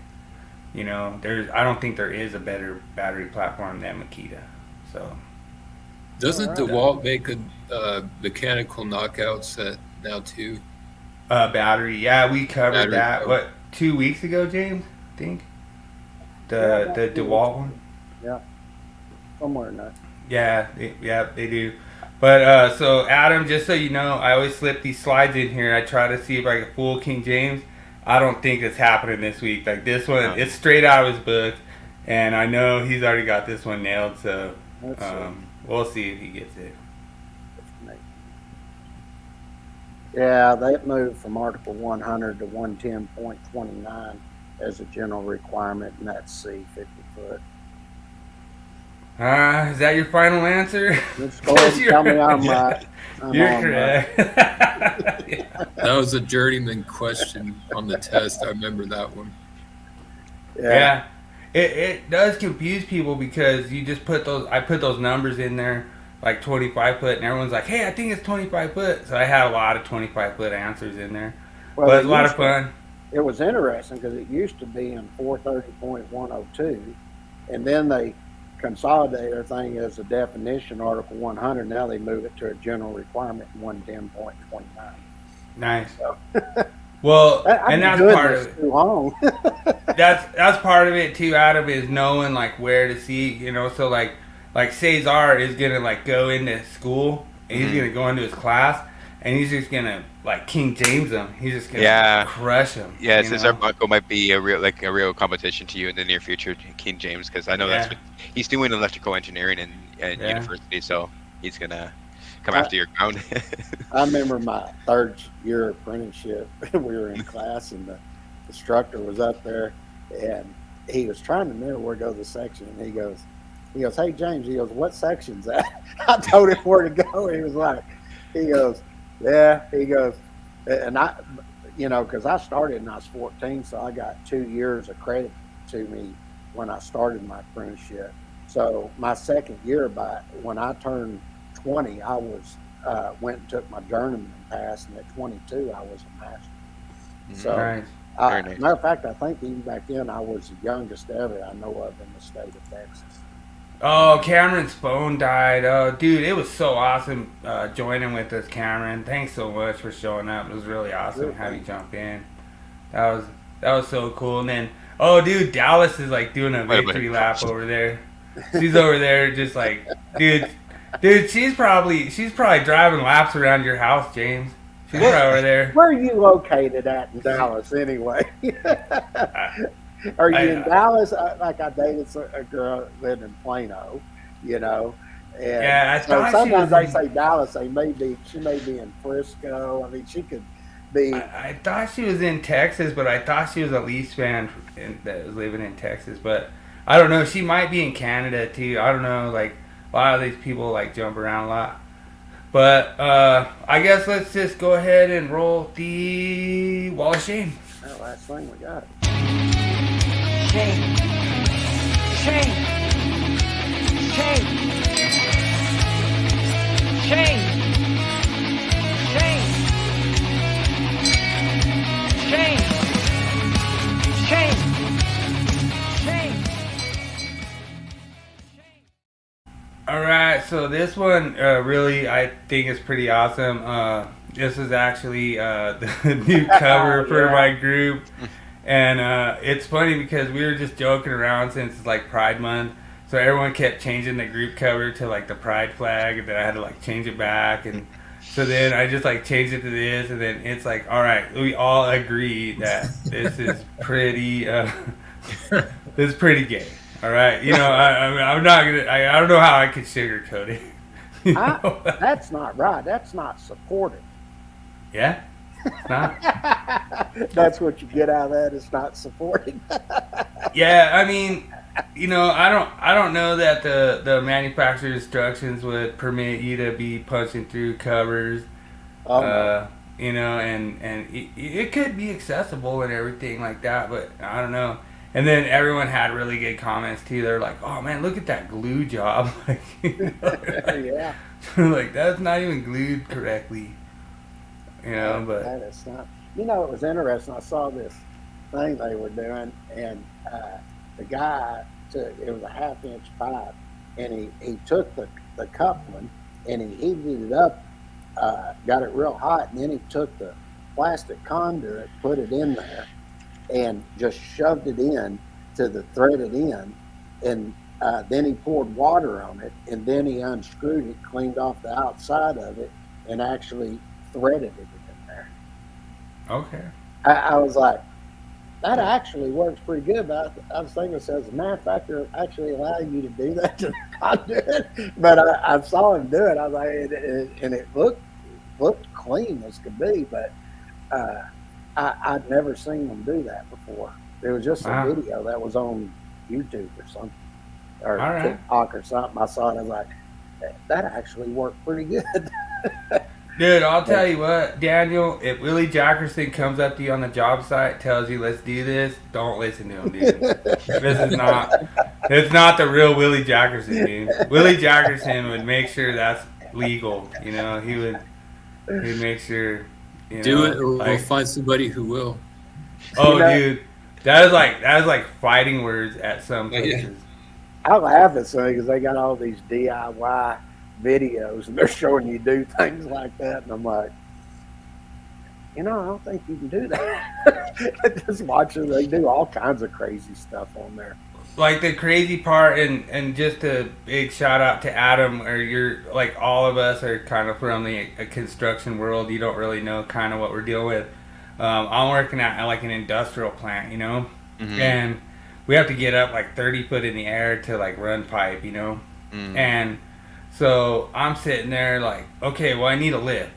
I don't think there is a better battery platform than Makita. So
Doesn't DeWalt make a mechanical knockout set now too?
Battery. Yeah, we covered
Battery
that.
cover.
What, 2 weeks ago, James? I think the DeWalt one.
Yeah, somewhere in that.
Yeah, they do. But so Adam, just so you know, I always slip these slides in here. I try to see if I can fool King James. I don't think it's happening this week. Like this one, it's straight out of his book, and I know he's already got this one nailed. So we'll see if he gets it.
Yeah, they moved from Article 100 to 110.29 as a general requirement, and that's C, 50 foot.
Is that your final answer?
Let's go ahead and tell me I'm right.
You're correct.
That was a journeyman question on the test. I remember that one.
Yeah. It does confuse people because you just put I put those numbers in there, like 25 foot, and everyone's like, hey, I think it's 25 foot. So I had a lot of 25 foot answers in there. Well, but it's a lot of fun.
It was interesting because it used to be in 430.102, and then they consolidate everything as a definition, Article 100. Now they move it to a general requirement in 110.29.
Nice. So, well, and that's part of it.
Too long.
that's part of it too, Adam, is knowing like where to see, you know. So like Cesar is gonna like go into school and he's gonna go into his class and he's just gonna like King James him. He's just gonna crush him.
Yeah, Cesar Blanco might be a real competition to you in the near future, King James, because I know that's what he's doing, electrical engineering in university, so he's gonna come after your ground.
I remember my third year apprenticeship. We were in class and the instructor was up there and he was trying to remember where to go to the section, and he goes, hey James, he goes, what section's that? I told him where to go, and he was like, and I, you know, because I started when I was 14, so I got 2 years of credit to me when I started my apprenticeship. So my second year, when I turned 20, I was went and took my journeyman pass, and at 22, I was a master. So,
nice.
Matter of fact, I think even back then I was the youngest ever I know of in the state of Texas.
Oh, Cameron's phone died. Oh, dude, it was so awesome joining with us, Cameron. Thanks so much for showing up. It was really awesome to have you jump in. That was so cool. And then, oh, dude, Dallas is like doing a victory lap over there. She's over there just like, dude, she's probably driving laps around your house, James. She's right over there.
Where are you located at in Dallas, anyway? Are you in Dallas? Like I dated a girl that lived in Plano, you know. And
I thought
sometimes they say Dallas. She may be in Frisco. I mean, she could be.
I thought she was in Texas, but I thought she was a Leafs fan that was living in Texas. But I don't know. She might be in Canada too. I don't know. Like a lot of these people like jump around a lot. But I guess let's just go ahead and roll the Wall of Shame.
Oh, last thing we got.
Shame. Shame. Shame. Shame. Shame. Shame. Shame. Shame.
All right, so this one really I think is pretty awesome. This is actually the new cover for my group. And it's funny because we were just joking around since it's like Pride Month. So everyone kept changing the group cover to like the Pride flag, and then I had to like change it back. And so then I just like changed it to this, and then it's like, all right, we all agree that this is pretty, this is pretty gay. All right, you know, I'm not gonna. I don't know how I could sugarcoat it. You know?
That's not right. That's not supportive.
Yeah. It's not.
That's what you get out of that. It's not supporting.
Yeah, I mean, you know, I don't know that the manufacturer instructions would permit you to be punching through covers. You know, and it could be accessible and everything like that, but I don't know. And then everyone had really good comments too. They're like, "Oh man, look at that glue job!" Like, you know,
yeah,
like that's not even glued correctly. You know, but
that is not. You know, it was interesting. I saw this thing they were doing, and the guy it was a 1/2 inch pipe, and he took the the coupling, and he heated it up, got it real hot, and then he took the plastic conduit, put it in there, and just shoved it in to the threaded end, and then he poured water on it, and then he unscrewed it, cleaned off the outside of it, and actually threaded it in there.
Okay.
I was like, that actually works pretty good. But I was thinking, as a manufacturer actually allow you to do that to not do it. But I saw him do it. I was like, and it looked clean as could be. But I'd never seen them do that before. There was just a video that was on YouTube or something, or TikTok or something. I saw it. I was like, that actually worked pretty good.
Dude, I'll tell you what, Daniel, if Willie Jackerson comes up to you on the job site, tells you, let's do this, don't listen to him, dude. It's not the real Willie Jackerson, dude. Willie Jackerson would make sure that's legal, you know, he'd make sure, you know.
Do it, or we'll find somebody who will.
Oh, dude, that is like fighting words at some places.
I laugh at some because they got all these DIY videos and they're showing you do things like that, and I'm like, I don't think you can do that. Just watching, they do all kinds of crazy stuff on there.
Like the crazy part, and just a big shout out to Adam, or you're like, all of us are kind of from the construction world. You don't really know kind of what we're dealing with. I'm working at like an industrial plant, you know, and we have to get up like 30 foot in the air to like run pipe, you know, and so I'm sitting there like, okay, well, I need a lift,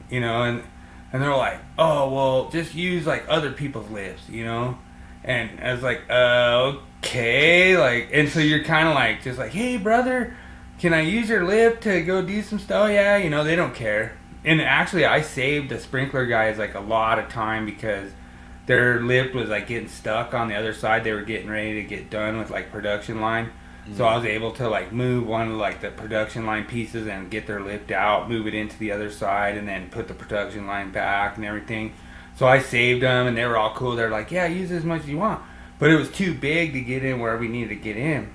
you know, and they're like, oh, well, just use like other people's lifts, you know, and I was like, okay, like, and so you're kind of like, just like, hey, brother, can I use your lift to go do some stuff? Yeah, you know, they don't care. And actually, I saved the sprinkler guys like a lot of time because their lift was like getting stuck on the other side. They were getting ready to get done with like production line. So I was able to like move one of like the production line pieces and get their lift out, move it into the other side, and then put the production line back and everything. So I saved them, and they were all cool. They're like, yeah, use as much as you want. But it was too big to get in where we needed to get in.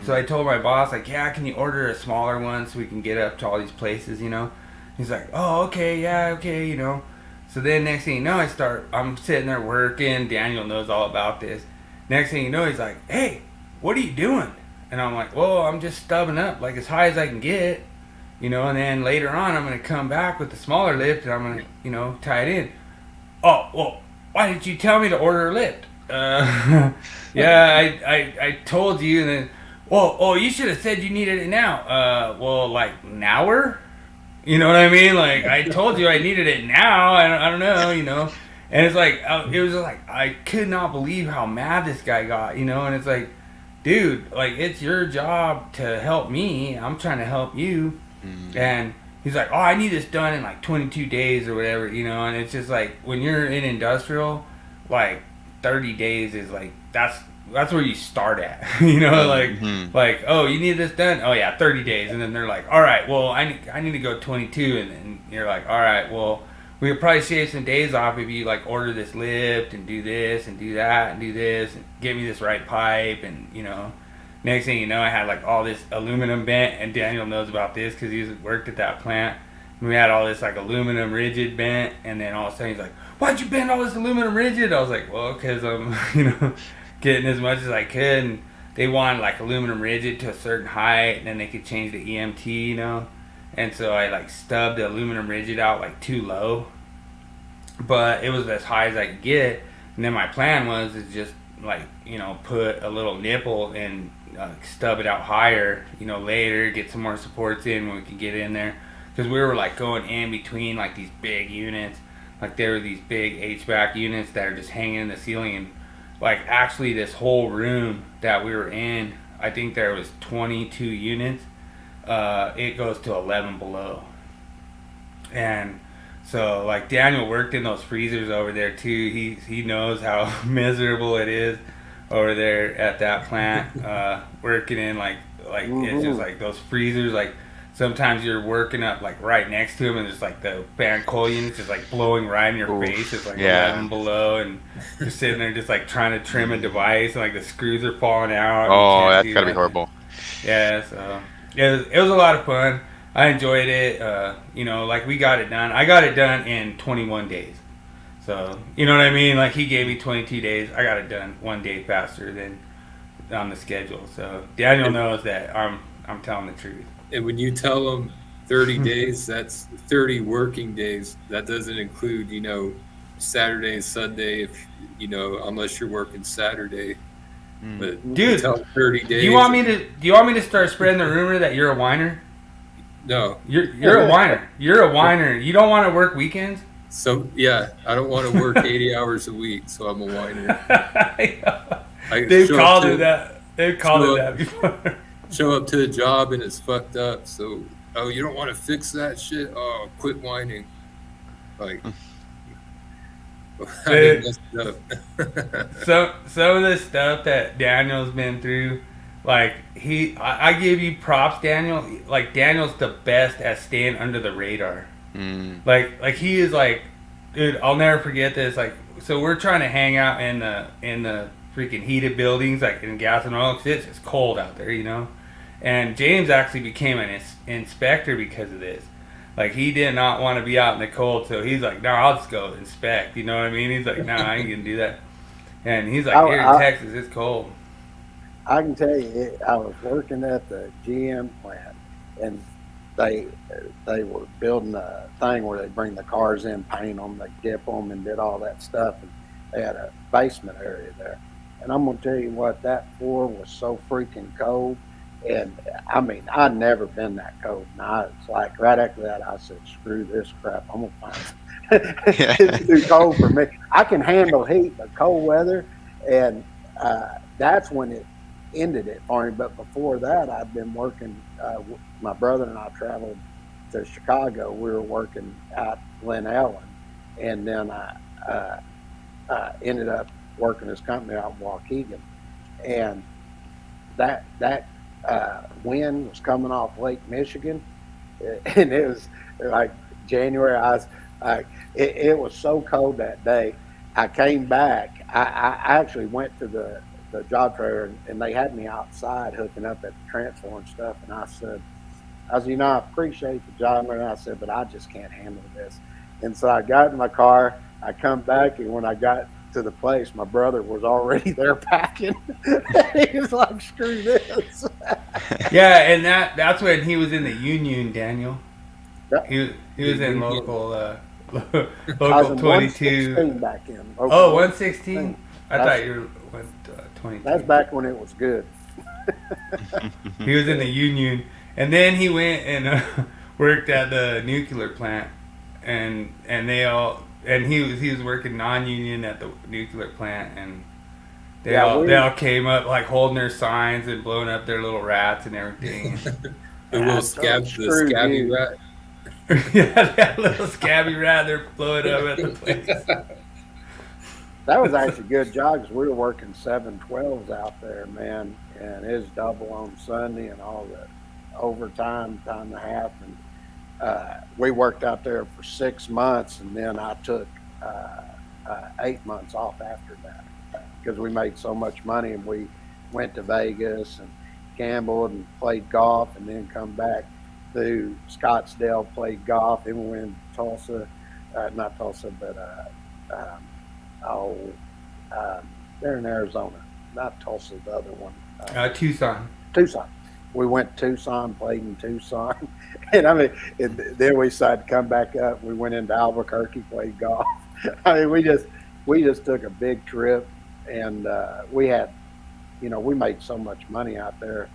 So I told my boss, like, yeah, can you order a smaller one so we can get up to all these places, you know? He's like, oh, okay, yeah, okay, you know. So then next thing you know, I'm sitting there working. Daniel knows all about this. Next thing you know, he's like, hey, what are you doing? And I'm like, well, I'm just stubbing up like as high as I can get, you know, and then later on I'm going to come back with the smaller lift and I'm going to, you know, tie it in. Oh, well, why didn't you tell me to order a lift? Yeah, I told you, and then, well, you should have said you needed it now. Well, like, nower? You know what I mean? Like, I told you I needed it now. I don't know, you know. And it's like, it was like, I could not believe how mad this guy got, you know. And it's like, dude, like, it's your job to help me. I'm trying to help you. And he's like, oh, I need this done in like 22 days or whatever, you know. And it's just like, when you're in industrial, like, 30 days is like, that's where you start at, you know, like, oh, you need this done? Oh yeah, 30 days. And then they're like, all right, well, I need to go 22. And then you're like, all right, well, we could probably shave some days off if you like order this lift and do this and do that and do this and give me this right pipe. And, you know, next thing you know, I had like all this aluminum bent, and Daniel knows about this because he's worked at that plant. And we had all this like aluminum rigid bent, and then all of a sudden he's like, why'd you bend all this aluminum rigid? I was like, well, because I'm, you know, getting as much as I could. And they wanted like aluminum rigid to a certain height, and then they could change the EMT, you know. And so I like stubbed the aluminum rigid out like too low, but it was as high as I could get. And then my plan was to just like, you know, put a little nipple and stub it out higher, you know, later, get some more supports in when we could get in there. Because we were like going in between like these big units. Like there were these big HVAC units that are just hanging in the ceiling. And like actually this whole room that we were in, I think there was 22 units. It goes to 11 below. And so like Daniel worked in those freezers over there too. He knows how miserable it is over there at that plant, working in like it's just like those freezers, like sometimes you're working up like right next to them, and it's like the fan coil unit's just like blowing right in your face. It's like 11 below, and you're sitting there just like trying to trim a device, and like the screws are falling out.
Oh, that's gotta be horrible.
Yeah, so it was a lot of fun. I enjoyed it. Like we got it done. I got it done in 21 days. So, you know what I mean? Like he gave me 22 days. I got it done 1 day faster than on the schedule. So Daniel knows that I'm telling the truth.
And when you tell them 30 days, that's 30 working days. That doesn't include, Saturday and Sunday, if unless you're working Saturday. But
dude,
30 days.
Do you want me to start spreading the rumor that you're a whiner?
No.
You're a whiner. You're a whiner. You don't want to work weekends?
So yeah, I don't want to work 80 hours a week, so I'm a whiner.
They've called it that. They've called it that before.
Show up to the job and it's fucked up. So, you don't want to fix that shit? Oh, quit whining. Like, I messed up.
some of the stuff that Daniel's been through, like I give you props, Daniel. Like Daniel's the best at staying under the radar. Like he is like, dude, I'll never forget this. Like, so we're trying to hang out in the freaking heated buildings, like in gas and oil, because it's just cold out there, And James actually became an inspector because of this. Like, he did not want to be out in the cold, so he's like, no, I'll just go inspect, you know what I mean? He's like, no, I ain't going to do that. And he's like, here in Texas, it's cold.
I can tell you, I was working at the GM plant, and they were building a thing where they bring the cars in, paint them, they dip them, and did all that stuff. And they had a basement area there. And I'm going to tell you what, that floor was so freaking cold. And I mean, I'd never been that cold. And it's like right after that, I said, screw this crap. I'm going to find it. It's too cold for me. I can handle heat, but cold weather. And that's when it ended it for me. But before that, I'd been working. My brother and I traveled to Chicago. We were working at Glen Ellen. And then I ended up working this company out in Waukegan. And that wind was coming off Lake Michigan, and it was like January. It was so cold that day. I came back. I actually went to the job trailer, and they had me outside hooking up at the transformer and stuff. And I said, I appreciate the job, and I said, but I just can't handle this. And so I got in my car. I come back, and when I got to the place, my brother was already there packing. He was like, screw this.
Yeah, and that's when he was in the union, Daniel.
Yep.
He was in local
I was in
22
116 back in. Okay.
116. I thought you went 22.
That's back when it was good.
He was in the union, and then he went and worked at the nuclear plant, and he was working non-union at the nuclear plant, and they all came up like holding their signs and blowing up their little rats and everything.
The little scabby rat.
Yeah, that little scabby rat, they're blowing up at the place.
That was actually a good job because we were working 7/12s out there, man, and it was double on Sunday and all the overtime, time and a half, and we worked out there for 6 months, and then I took 8 months off after that because we made so much money, and we went to Vegas and gambled and played golf, and then come back to Scottsdale, played golf, then we went to Tulsa, not Tulsa, but they're in Arizona, not Tulsa, the other one.
Tucson.
We went to Tucson, played in Tucson, and I mean, then we decided to come back up. We went into Albuquerque, played golf. I mean, we just took a big trip, and we had, we made so much money out there.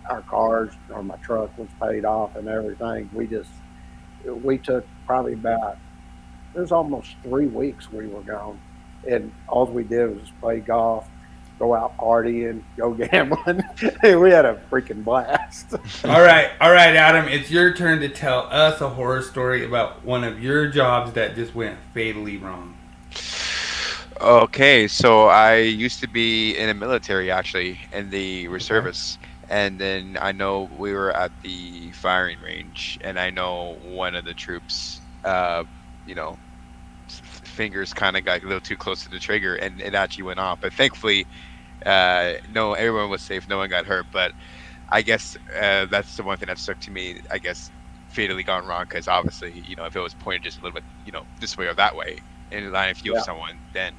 Our cars, or my truck was paid off and everything. We took probably about, it was almost 3 weeks we were gone, and all we did was play golf, go out partying, go gambling. We had a freaking blast.
All right, Adam, it's your turn to tell us a horror story about one of your jobs that just went fatally wrong.
Okay, so I used to be in the military, actually, in the reservists. And then I know we were at the firing range, and I know one of the troops, fingers kind of got a little too close to the trigger, and it actually went off. But thankfully, no, everyone was safe. No one got hurt. But I guess that's the one thing that stuck to me. I guess fatally gone wrong because obviously, if it was pointed just a little bit, this way or that way in line of view of someone, then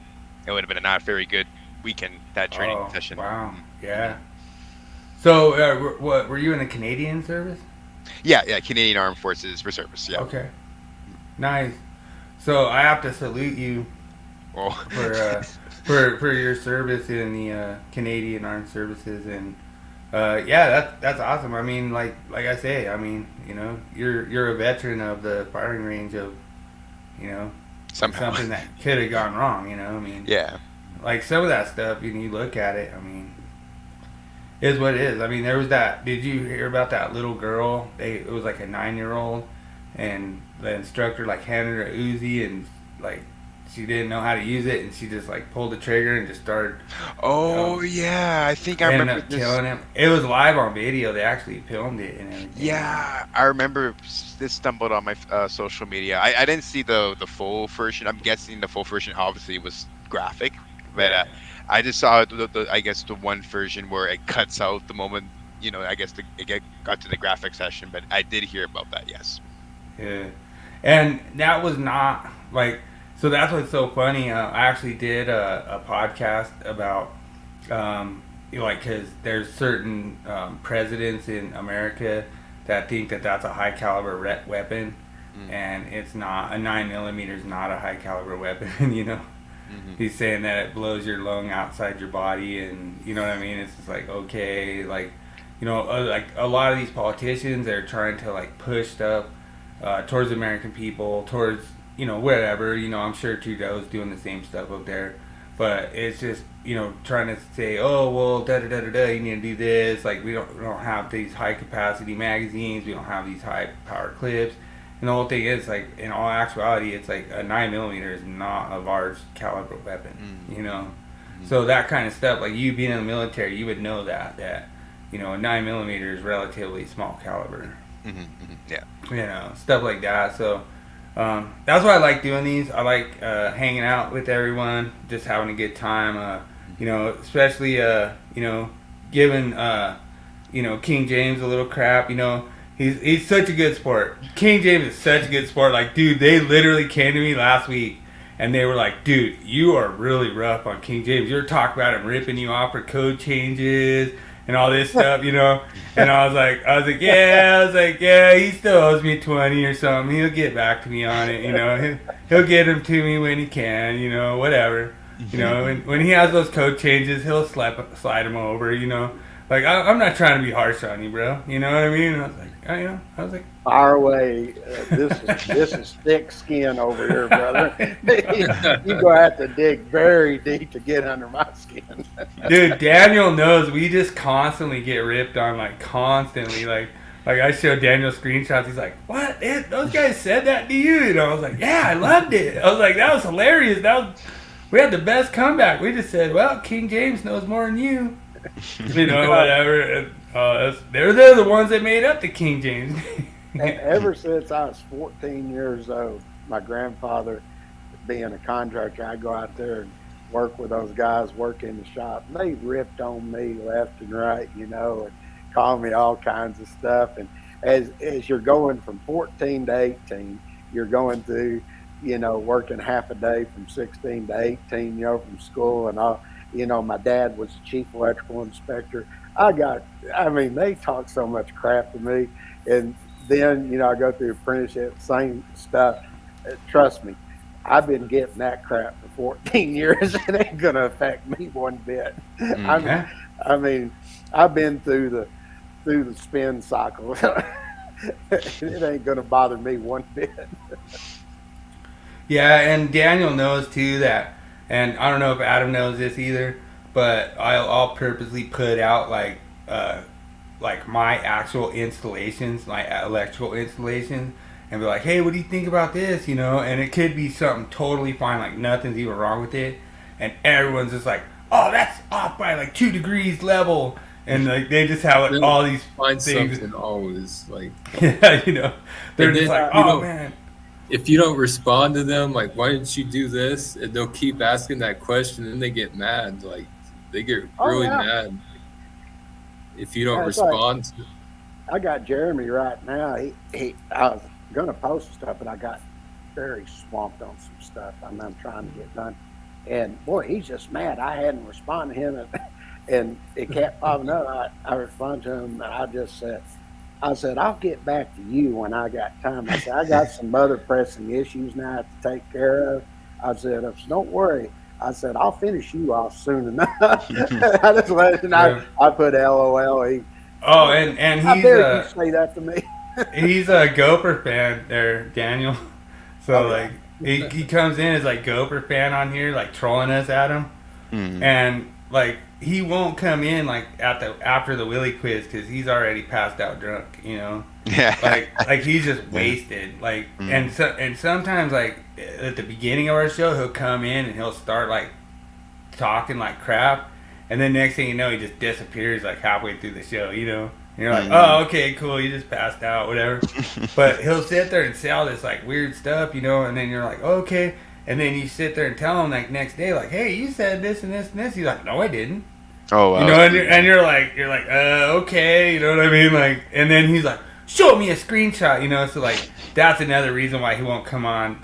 it would have been a not very good weekend, that training session.
Wow. Yeah. So, what were you in the Canadian service?
Yeah, Canadian Armed Forces Reservists. Yeah.
Okay. Nice. So I have to salute you for your service in the Canadian Armed Services, and that's awesome. I mean, like I say, I mean, you're a veteran of the firing range of, something that could have gone wrong. I mean,
yeah, like
some of that stuff. You look at it. I mean, is what it is. I mean, there was that. Did you hear about that little girl? It was like a 9-year-old, and the instructor handed her a Uzi, and she didn't know how to use it, and she just pulled the trigger and just started.
Oh yeah, I think I remember this.
Killing him. It was live on video. They actually filmed it and everything.
Yeah, I remember this stumbled on my social media. I didn't see the full version. I'm guessing the full version obviously was graphic, but I just saw I guess the one version where it cuts out the moment. I guess it got to the graphic session, but I did hear about that. Yes.
Yeah, and that was not So that's what's so funny. I actually did a podcast about, because there's certain presidents in America that think that that's a high caliber weapon, and it's not. A 9mm is not a high caliber weapon.
Mm-hmm.
He's saying that it blows your lung outside your body, and you know what I mean. It's just okay, a lot of these politicians, they're trying to push stuff towards the American people, towards whatever, I'm sure Trudeau's doing the same stuff up there, but it's just, trying to say, oh, well, da-da-da-da-da, you need to do this, we don't have these high-capacity magazines, we don't have these high-power clips, and the whole thing is, in all actuality, it's a 9mm is not a large caliber weapon, so that kind of stuff, you being in the military, you would know that a 9mm is relatively small caliber.
Yeah.
Stuff like that, so that's why I like doing these. I like hanging out with everyone, just having a good time. Especially giving King James a little crap. He's such a good sport. King James is such a good sport. Dude, they literally came to me last week and they were like, dude, you are really rough on King James. You're talking about him ripping you off for code changes and all this stuff, and I was like, yeah, he still owes me 20 or something. He'll get back to me on it, he'll get them to me when he can, whatever, when he has those code changes, he'll slide them over, I'm not trying to be harsh on you, bro, you know what I mean? I was like,
fire away. This is thick skin over here, brother. You're gonna have to dig very deep to get under my skin.
Dude, Daniel knows we just constantly get ripped on, constantly. I showed Daniel screenshots. He's like, "What? Those guys said that to you?" And I was like, "Yeah, I loved it." I was like, "That was hilarious. We had the best comeback." We just said, "Well, King James knows more than you." Whatever. They're the ones that made up the King James.
And ever since I was 14 years old, my grandfather, being a contractor, I go out there and work with those guys, work in the shop. And they ripped on me left and right, and call me all kinds of stuff. And as you're going from 14 to 18, you're going through, working half a day from 16 to 18, from school and all. My dad was the chief electrical inspector. They talk so much crap to me. And then, I go through apprenticeship, same stuff. Trust me, I've been getting that crap for 14 years. It ain't going to affect me one bit.
Mm-hmm.
I've been through the spin cycle. It ain't going to bother me one bit.
Yeah, and Daniel knows too that, and I don't know if Adam knows this either, but I'll purposely put out my actual installations, my electrical installations, and be like, hey, what do you think about this? And it could be something totally fine, nothing's even wrong with it, and everyone's just like, oh, that's off by 2 degrees level, and they just have all these
find
things.
Something always
yeah, they're just oh man.
If you don't respond to them, why didn't you do this? And they'll keep asking that question, and they get mad. They get really mad. If you don't
That's like-
respond,
I got Jeremy right now. I was going to post stuff, but I got very swamped on some stuff I'm trying to get done. And boy, he's just mad. I hadn't responded to him, and it kept popping up. I responded to him, and I said, I'll get back to you when I got time. I said, I got some other pressing issues now to take care of. I said, don't worry. I said, I'll finish you off soon enough. I just let him know. I put LOL.
And
How dare you say that to me?
He's a Gopher fan there, Daniel. So he comes in as like Gopher fan on here, like trolling us at him, and like he won't come in like after the Willie Quiz because he's already passed out drunk, you know.
Yeah.
Like he's just wasted. Like and sometimes like at the beginning of our show he'll come in and he'll start like talking like crap, and then next thing you know he just disappears like halfway through the show, you know. And you're like, oh, okay, cool, you just passed out, whatever. But he'll sit there and say all this like weird stuff, you know, and then you're like, okay. And then you sit there and tell him like next day, like, hey, you said this and this and this. He's like, no, I didn't.
Oh, wow.
You know, and you're like, okay, you know what I mean? Like, and then he's like, show me a screenshot, you know. So like, that's another reason why he won't come on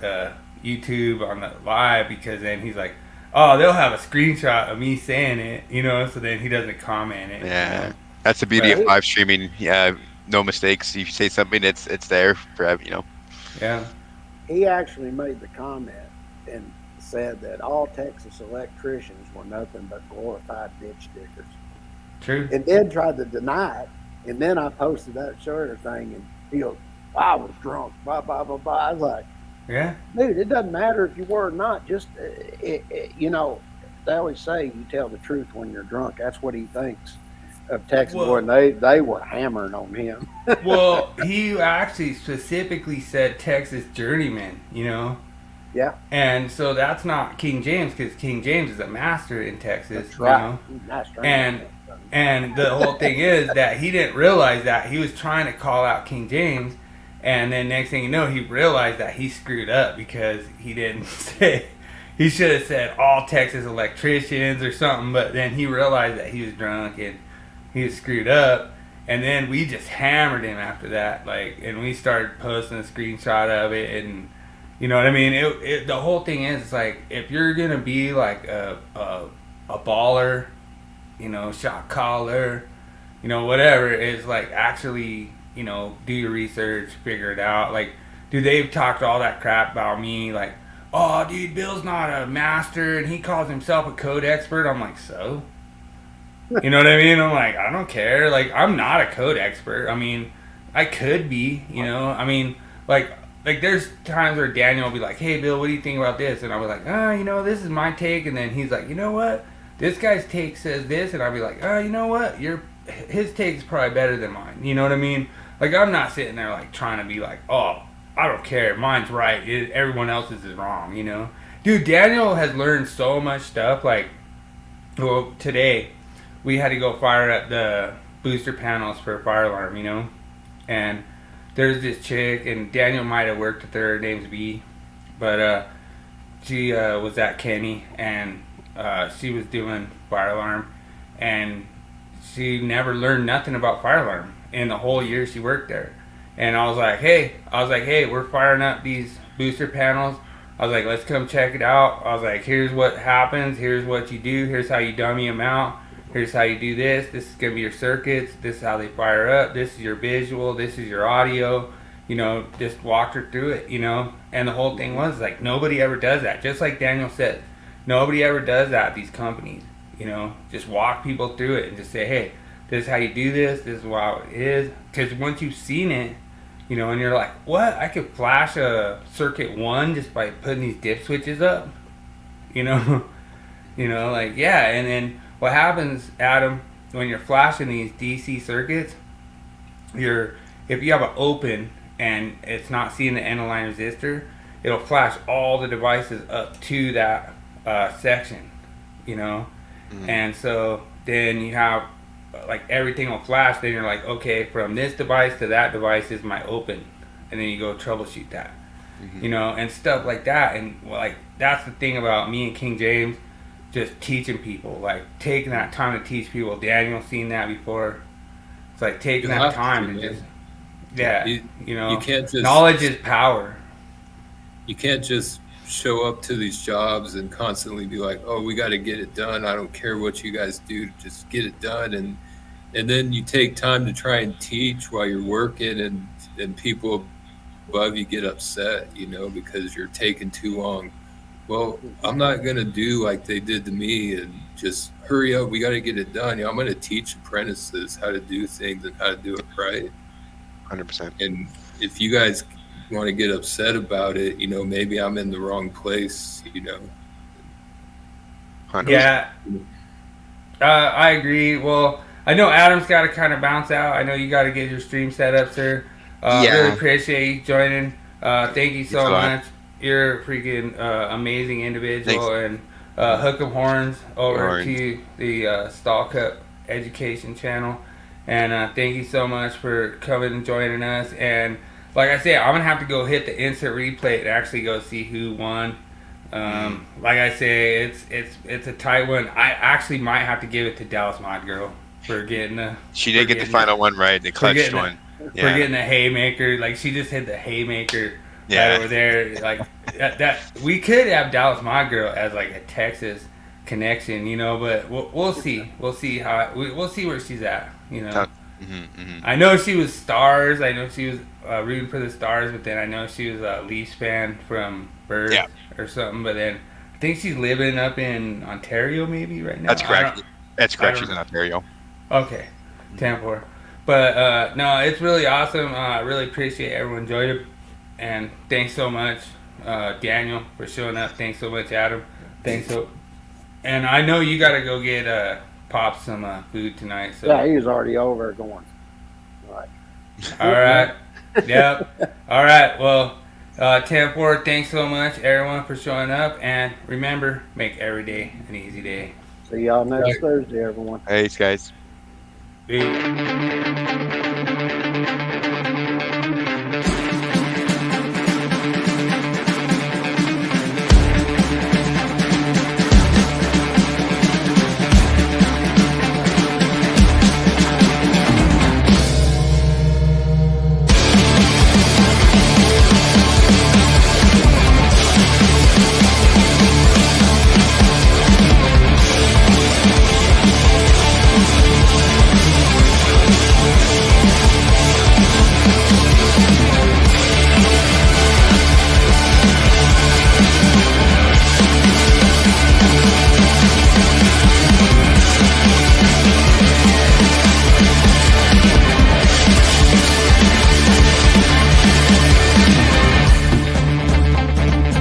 YouTube on the live, because then he's like, oh, they'll have a screenshot of me saying it, you know. So then he doesn't comment it.
Yeah.
You know?
That's the beauty of live streaming. Yeah, no mistakes. You say something, it's there forever, you know.
Yeah.
He actually made the comment and said that all Texas electricians were nothing but glorified ditch diggers.
True.
And then tried to deny it. And then I posted that shorter thing, and he goes, I was drunk, blah, blah, blah, blah. I was like,
yeah,
dude, it doesn't matter if you were or not. Just, you know, they always say you tell the truth when you're drunk. That's what he thinks of Texas boy, and they were hammering on him.
Well, he actually specifically said Texas journeyman, you know.
Yeah.
And so that's not King James, because King James is a master in Texas,
that's right.
You know. And the whole thing is that he didn't realize that he was trying to call out King James, and then next thing you know, he realized that he screwed up because he didn't say. He should have said all Texas electricians or something, but then he realized that he was drunk and he was screwed up, and then we just hammered him after that, like, and we started posting a screenshot of it, and you know what I mean. The whole thing is like, if you're gonna be like a baller, you know, shot caller, you know, whatever, is like actually, you know, do your research, figure it out. Like, dude, they've talked all that crap about me, like, oh, dude, Bill's not a master and he calls himself a code expert. I'm like, so. You know what I mean? I'm like, I don't care. Like, I'm not a code expert. I mean, I could be, you know. I mean, like there's times where Daniel will be like, hey, Bill, what do you think about this? And I'll be like, you know, this is my take. And then he's like, you know what? This guy's take says this. And I'll be like, you know what? His take is probably better than mine. You know what I mean? Like, I'm not sitting there, like, trying to be like, oh, I don't care. Mine's right. Everyone else's is wrong, you know? Dude, Daniel has learned so much stuff. Like, well, today we had to go fire up the booster panels for a fire alarm, you know? And there's this chick, and Daniel might have worked with her. Her name's B. But she was at Kenny, and she was doing fire alarm. And she never learned nothing about fire alarm in the whole year she worked there. And I was like, hey, we're firing up these booster panels. I was like, let's come check it out. I was like, here's what happens. Here's what you do. Here's how you dummy them out. Here's how you do this. This is going to be your circuits. This is how they fire up. This is your visual. This is your audio. You know, just walked her through it, you know. And the whole thing was, like, nobody ever does that. Just like Daniel said, nobody ever does that at these companies, you know. Just walk people through it and just say, hey, this is how you do this. This is how it is. Because once you've seen it, you know, and you're like, what? I could flash a circuit 1 just by putting these dip switches up? You know? You know, like, yeah. And then what happens, Adam, when you're flashing these DC circuits, if you have an open and it's not seeing the end of line resistor, it'll flash all the devices up to that section, you know? And so then you have, like, everything will flash. Then you're like, okay, from this device to that device is my open. And then you go troubleshoot that, you know, and stuff like that. And, like, that's the thing about me and King James, just teaching people, like, taking that time to teach people. Daniel's seen that before, It's like taking that time to just,
you can't just,
knowledge is power.
You can't just show up to these jobs and constantly be like, oh, we got to get it done. I don't care what you guys do, just get it done. And then you take time to try and teach while you're working, and people above you get upset, because you're taking too long. Well, I'm not going to do like they did to me and just hurry up. We got to get it done. I'm going to teach apprentices how to do things and how to do it right.
100%.
And if you guys want to get upset about it, maybe I'm in the wrong place,
100%.
Yeah. I agree. Well, I know Adam's got to kind of bounce out. I know you got to get your stream set up, sir. Really appreciate you joining. Thank you so much. You're a freaking amazing individual.
Thanks.
And hook 'em horns over to the Stallcup education channel. And thank you so much for coming and joining us. And like I said, I'm gonna have to go hit the instant replay and actually go see who won. Like I say, it's a tight one. I actually might have to give it to Dallas Mod Girl for getting the.
She did get the final one right, the clutch one.
For getting the haymaker, like she just hit the haymaker right over there. Like that we could have Dallas Mod Girl as like a Texas connection, but we'll see. We'll see we'll see where she's at. I know she was Stars. I know she was rooting for the Stars, but then I know she was a Leafs fan from birth or something. But then I think she's living up in Ontario, maybe right now.
That's correct. That's correct. She's in Ontario.
Okay, Tampa. But no, it's really awesome. I really appreciate everyone joining it, and thanks so much, Daniel, for showing up. Thanks so much, Adam. And I know you got to go get Pop some food tonight. So
yeah, he was already over going.
All right. Yep. All right. Well, 10-4, thanks so much, everyone, for showing up. And remember, make every day an easy day.
See y'all next Thursday, everyone.
Thanks, guys.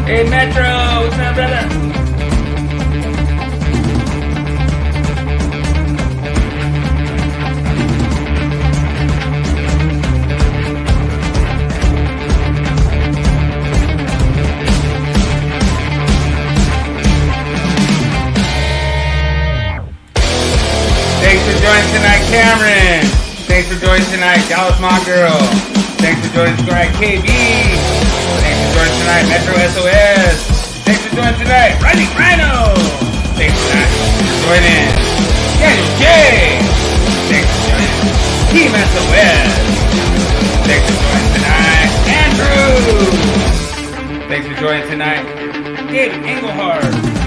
Hey, Metro, what's up, brother? Thanks for joining tonight, Cameron. Thanks for joining tonight, Dallas Mod Girl. Thanks for joining tonight, KB. Thanks for joining tonight, Metro SOS. Thanks for joining tonight, Riding Rhino. Thanks for joining Daniel J. Thanks for joining Team SOS. Thanks for joining tonight, Andrew. Thanks for joining tonight, David Engelhardt.